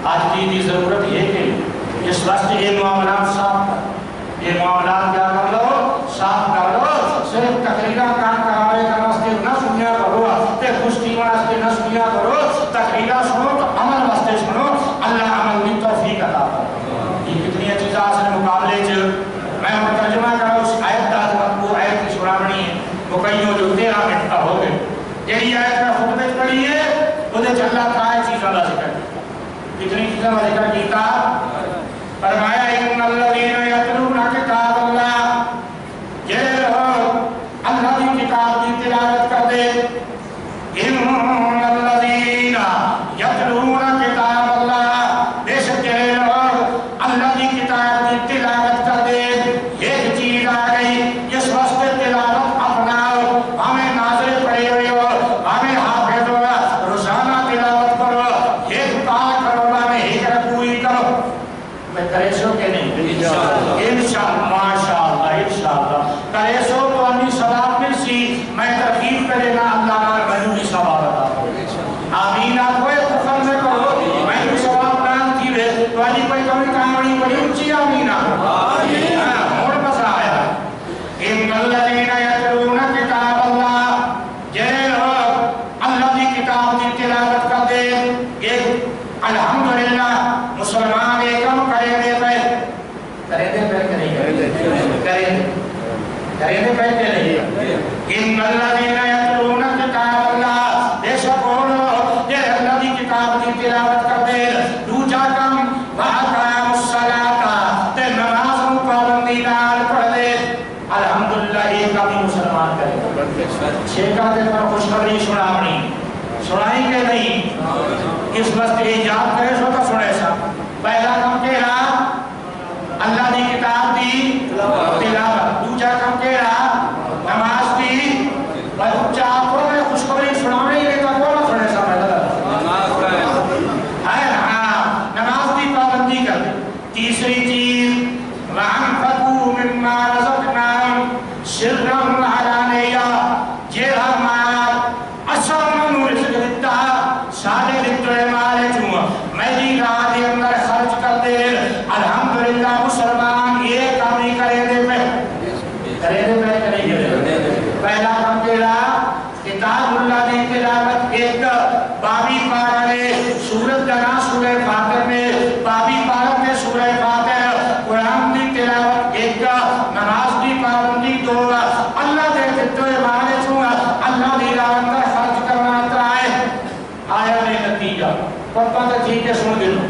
آج کی ضرورت ہے کہ اس وقت یہ معاملات صاف کر یہ معاملات کیا کر لو صاف کر لو صرف تقریرہ کام کراوے کا واسطے نہ سنیا کرو تے خوشی واسطے نہ سنیا کرو تقریرہ سنو تو عمل واسطے سنو اللہ عمل کی توفیق عطا کرے یہ کتنی چیزیں اصل مقابلے چ میں ترجمہ کروں اس آیت کا مطلب آیت کی سناونی ہے مکیوں جو 13 منٹ کا ہو گئے یہی آیت کا خطبے پڑھی ہے وہ چلا تھا چیزوں کا ذکر کتنی چیزوں کا ذکر کیتا فرمایا ان الذین یتلون کتاب اللہ یہ لوگ اللہ کی کتاب کی تلاوت کر دے ان الذین یتلون کتاب اللہ بے شک یہ لوگ اللہ کی کتاب کی تلاوت کر دے ایک چیز آ گئی جس واسطے تلاوت اپناؤ ہمیں ناظر پڑے ہوئے ہو ہمیں حافظ ہو روزانہ تلاوت کرو ایک کام کرو ہمیں ہجرت پوری کرو میں کرے سو کہ نہیں انشاءاللہ ماشاءاللہ انشاءاللہ کرے سو تو انی ثواب مل سی میں ترغیب کرے نا اللہ نال مجھے بھی ثواب عطا کرے آمین آپ کوئی کفر میں کرو میں بھی ثواب نال تھی وے تو انی کوئی کمی کامڑی بڑی اونچی آمین آپ آمین اور بس آیا ان الذین یتلون کتاب اللہ یہ لوگ اللہ کی کتاب کی تلاوت کر دے ایک الحمدللہ مسلمان ایکم کرے دے پہ کرے دے پہ کرے دے کرے دے پہ کرے دے ان الذین یتلون کتاب اللہ بے شک وہ لوگ یہ اللہ کی کتاب کی تلاوت کر دے دوجا کم وَأَقَامُوا الصَّلَاةَ تے نماز پابندی نال پڑھ دے الحمدللہ ایک بھی مسلمان کرے چھیکا دے پر خوشخبری سناونی سنائی کہ نہیں اس وقت ایجاد کرے سو تو سنے سا پہلا کم کہہ رہا اللہ دی کتاب دی تلاوت دوجا کم کہہ رہا نماز دی بچہ آپ کو میں خوشخبری سناونے ہی لیتا کون سنے سا نماز دی پابندی کر دے تیسری چیز وَأَنفَقُوا مِمَّا رَزَقْنَاهُمْ سِرًّا وَعَلَانِيَّةً یہ ہمارا اصل نور رزق دیتا سارے دیتے مالے چوں میری راہ دے اندر خرچ کر دے الحمدللہ مسلمان یہ کام ہی کرے دے پہ کرے دے پہ کرے دے پہلا کام تیرا کتاب اللہ دی تلاوت ایک بابی پارا نے سورت جنا سورہ فاتر میں بابی پارا میں سورہ فاتر قرآن دی تلاوت ایک نماز دی پابندی دو اللہ دے دیتے مالے چوں اللہ دی راہ اندر خرچ کرنا ترائے آیا نے نتیجہ پپا تے ٹھیک ہے سن دلو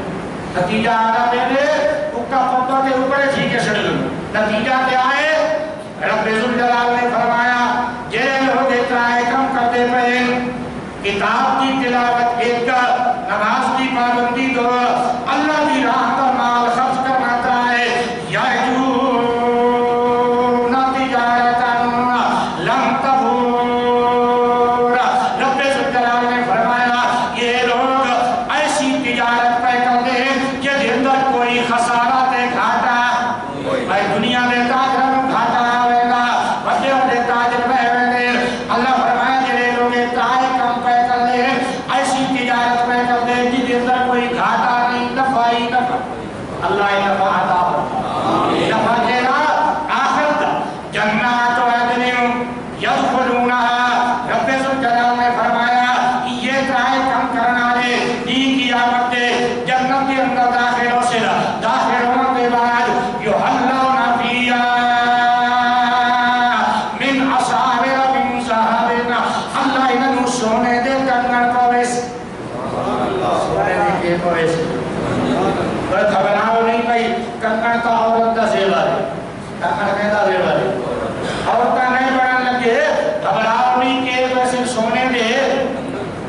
نتیجہ آگا پہلے اکا پپا تے اوپر ٹھیک ہے سن دلو نتیجہ کیا ہے رب ذوالجلال نے فرمایا یہ لوگ اترائے کم کرتے پہے کتاب کی تلاوت ایک نماز کی پابندی دو اللہ دی راہ کا مال خرچ کرنا ترائے یعجون تجارتا لم تبور رب ذوالجلال نے فرمایا یہ لوگ ایسی تجارت پہ کر دے کہ اندر کوئی خسارہ تے گھاٹا بھائی دنیا میں تاجر گھاٹا آوے گا بڑے بڑے تاجر پہ ہوئے اللہ فرمایا جنہیں لوگ اترائے کم پہ کر دے ایسی تجارت پہ کر دے جن اندر کوئی گھاٹا نہیں نفع ہی نفع اللہ نفع عطا نفع دینا آخرت جنات و عدن یدخلونها رب ذوالجلال نے فرمایا یہ اترائے کم کرنا دے دین کی آمد دے جنت کے اندر داخل ہو سے داخل ہونے کے بعد یحلون فیہا من اصابر من ذہب اللہ انہوں سونے دے کنگن کو ویس سونے دے کے کو ویس پر خبرانوں نہیں کئی کنگن کا عورت دا زیور ہے کنگن کا دا زیور ہے عورت کا نہیں بڑھن لگے خبرانوں نہیں کے ویسے سونے دے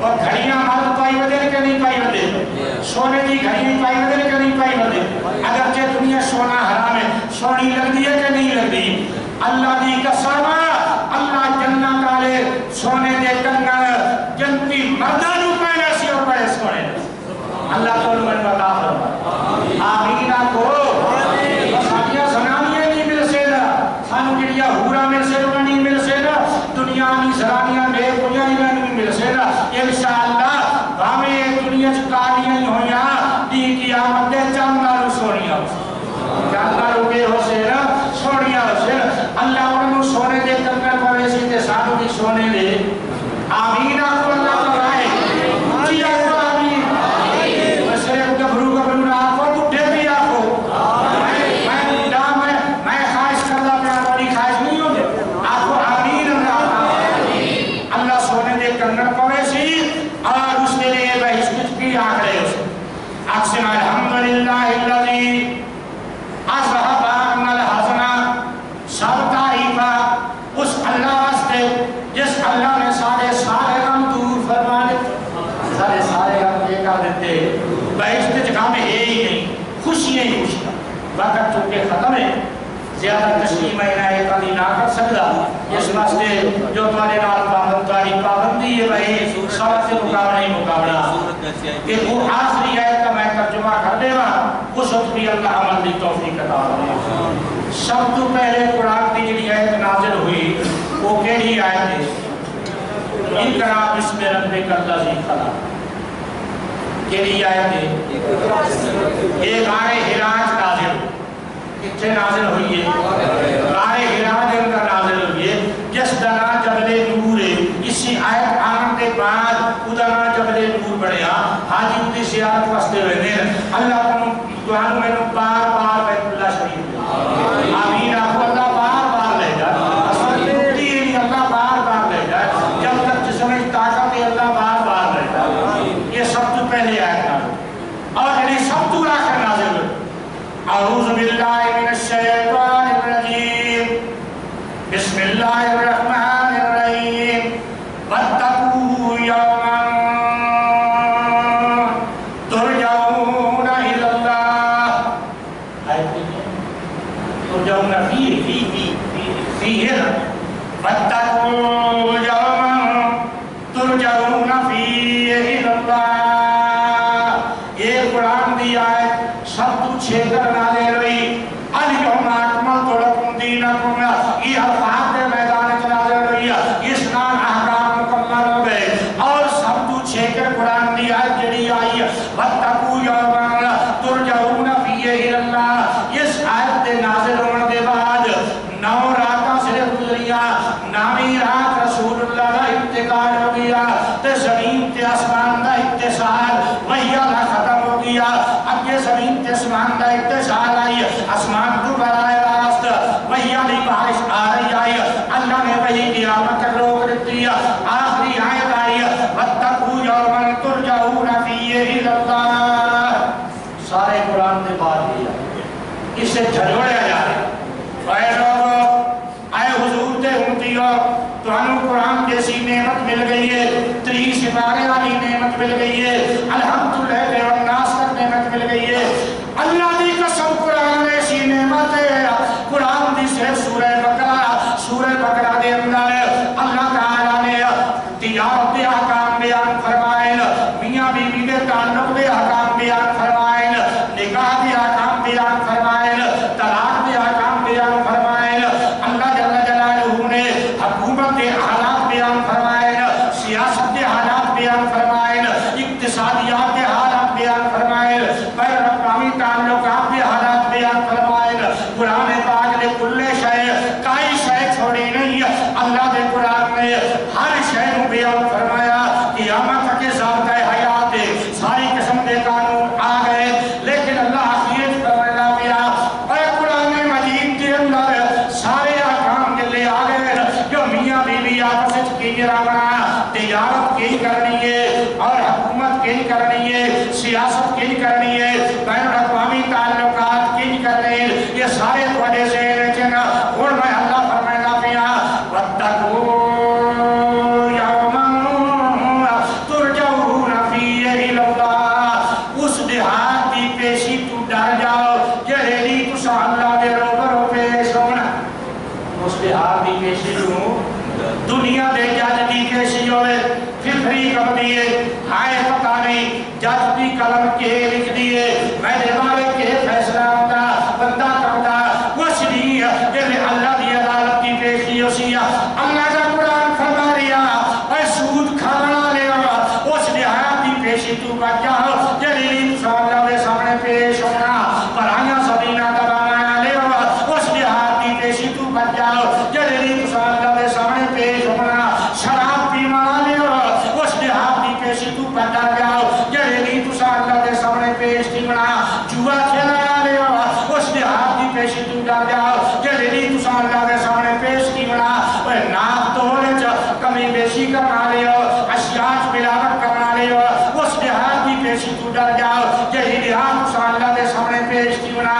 اور گھڑیاں مارد پائی بدل کے نہیں پائی بدل سونے دی گھڑی پائی بدل کے نہیں پائی بدل اگرچہ دنیا سونا حرام ہے سونی لگ دی ہے کہ نہیں لگ دی اللہ دی قسم اللہ جنت والے سونے دے کنگن جنتی مردانوں پہنے سی اور پڑے سونے اللہ تو میں بتا فرما کی آخرے اس اقسم الحمدللہ الذی اصحب عنا الحسنہ سب تعریفہ اس اللہ واسطے جس اللہ نے سارے غم دور فرما دیتے سارے غم یہ کر دیتے بہشت غم ہے ہی نہیں خوشیاں ہی خوشیاں وقت چونکہ ختم ہے زیادہ تشریح مہینہ ایک آدھی نہ کر سکتا اس واسطے جو تمہارے نال پابندی ہے بھائی سب سے مقابلہ کہ وہ آخری آیت کا میں ترجمہ کر دے گا اس وقت بھی اللہ عمل دی توفیق عطا فرمائے سب تو پہلے قرآن کی جڑی آیت نازل ہوئی وہ کیڑی آیت ہے اقرا بسم ربک الذی خلق کیڑی آیت ہے یہ غار حراج نازل کتنے نازل ہوئی ہے غار حراج کے اندر نازل ہوئی ہے جس طرح جبل نور ہے اسی آیت آن کے بعد ادھر جبل نور بڑھیا حاجی ادھی زیارت واسطے ہوئے اللہ کو دعاوں میں بار بار بیت اللہ شریف آمین آپ اللہ بار بار لے جائے اصل ٹوٹی ہے اللہ بار بار لے جائے جب تک جسم میں طاقت ہے اللہ بار بار لے جائے یہ سب تو پہلے آیت نازل اور یعنی سب تو آخر نازل ہوئی اعوذ باللہ من الشیطان الرجیم بسم اللہ الرحمن الرحیم واتقوا یوما ترجعون الی اللہ ترجعون فیہ واتقوا یوما ترجعون فیہ الی اللہ یہ قرآن دی آیت سب تو چھیکر نازل ہوئی الیوم اکملت لکم دینکم یہ الفاظ کے میدان نازل ہوئی اس نام احکام مکمل ہو گئے اور سب تو چھیکر قرآن دی آیت جڑی آئی واتقوا یوما ترجعون فیہ الی اللہ اس آیت دے نازل ہونے کے بعد 9 راتاں سے گزریاں 9ویں رات رسول اللہ کا انتقال ہو گیا تے زمین تے آسمان کا اتصال وہی اللہ ختم ہو گیا اب یہ زمین تے آسمان کا اتصال آئی آسمان تو براہ راست وہی علی بارش آ رہی آئی اللہ نے وہی قیامت تک روک دیتی آخری آیت آئی واتقوا یوما ترجعون فیہ الی اللہ سارے قرآن نے بات دیا اسے جھجوڑیا جا رہا اے لوگو اے حضور تے امتیو تو انہوں قرآن جیسی نعمت مل گئی ہے 3 سپارے والی نعمت مل گئی ہے الحمدللہ تے والناس تک نعمت مل گئی ہے اللہ دی قسم قرآن ایسی نعمت ہے قرآن دی صرف سورہ بقرہ دے اندر اللہ تعالیٰ نے تجارت دے احکام بیان فرمائے میاں بیوی دے تعلق دے احکام بیان فرمائے نکاح دے احکام بیان فرمائے طلاق دے احکام بیان فرمائے اللہ جل جلالہ نے حکومت کے حالات بیان فرمائے سیاست کے حالات بیان فرمائے اقتصادیات کے حالات بیان فرمائے بین الاقوامی تعلقات کے حالات بیان فرمائے قرآن پاک نے کل شے کئی شے چھوڑی نہیں اللہ کے قرآن نے ہر شے کو بیان فرمایا قیامت تک ذات حیات ساری قسم کے قانون آ گئے لیکن اللہ آخرت فرمایا پیا اے قرآن مجید کے اندر سارے احکام کے لے آ گئے جو میاں بیوی آپس میں کی رہنا تجارت کی کرنی ہے اور حکومت کی کرنی ہے سیاست کی کرنی ہے بین الاقوامی تعلقات کی کرنی ہے یہ سارے وجہ سے لیکن اور میں اللہ فرمائنا پیا واتقوا یوما ترجعون فیہ الی اللہ اس دیہات کی پیشی تو ڈر جاؤ کہ ریلی تو اللہ دے روبرو پیش ہونا اس دیہات کی پیشی تو دنیا دے جج دی پیشی ہوئے فکری کب دیئے ہائے پتہ نہیں جج دی قلم کے لکھ دیئے میرے بارے کے فیصلہ ہوتا بندہ کرتا کچھ نہیں کہ اللہ دی عدالت کی پیشی ہوسی اللہ کا قرآن فرما رہا اے سود کھانا لے اس دیہات دی پیشی تو بچ جاؤ جلیلی تو اللہ دے سامنے پیش ہونا پرائیاں زمینہ دبانا لے اس دیہات دی پیشی تو بچ جاؤ جلیلی تو اللہ دے سامنے پیش ہونا شراب پیمانا لے اس دیہات دی پیشی تو بچ جاؤ جلیلی تو اللہ دے سامنے پیش کی بنا جوا کھیلانا لے اس دیہات دی پیشی تو بچ جاؤ جلیلی تو اللہ دے سامنے پیش کی بنا ناپ توڑے کمی بیشی کرنا لے اشیاء ملاوٹ کرنا لے اس دیہات دی پیشی سی تو ڈر جاؤ جہی راہ اللہ دے سامنے پیش کی بنا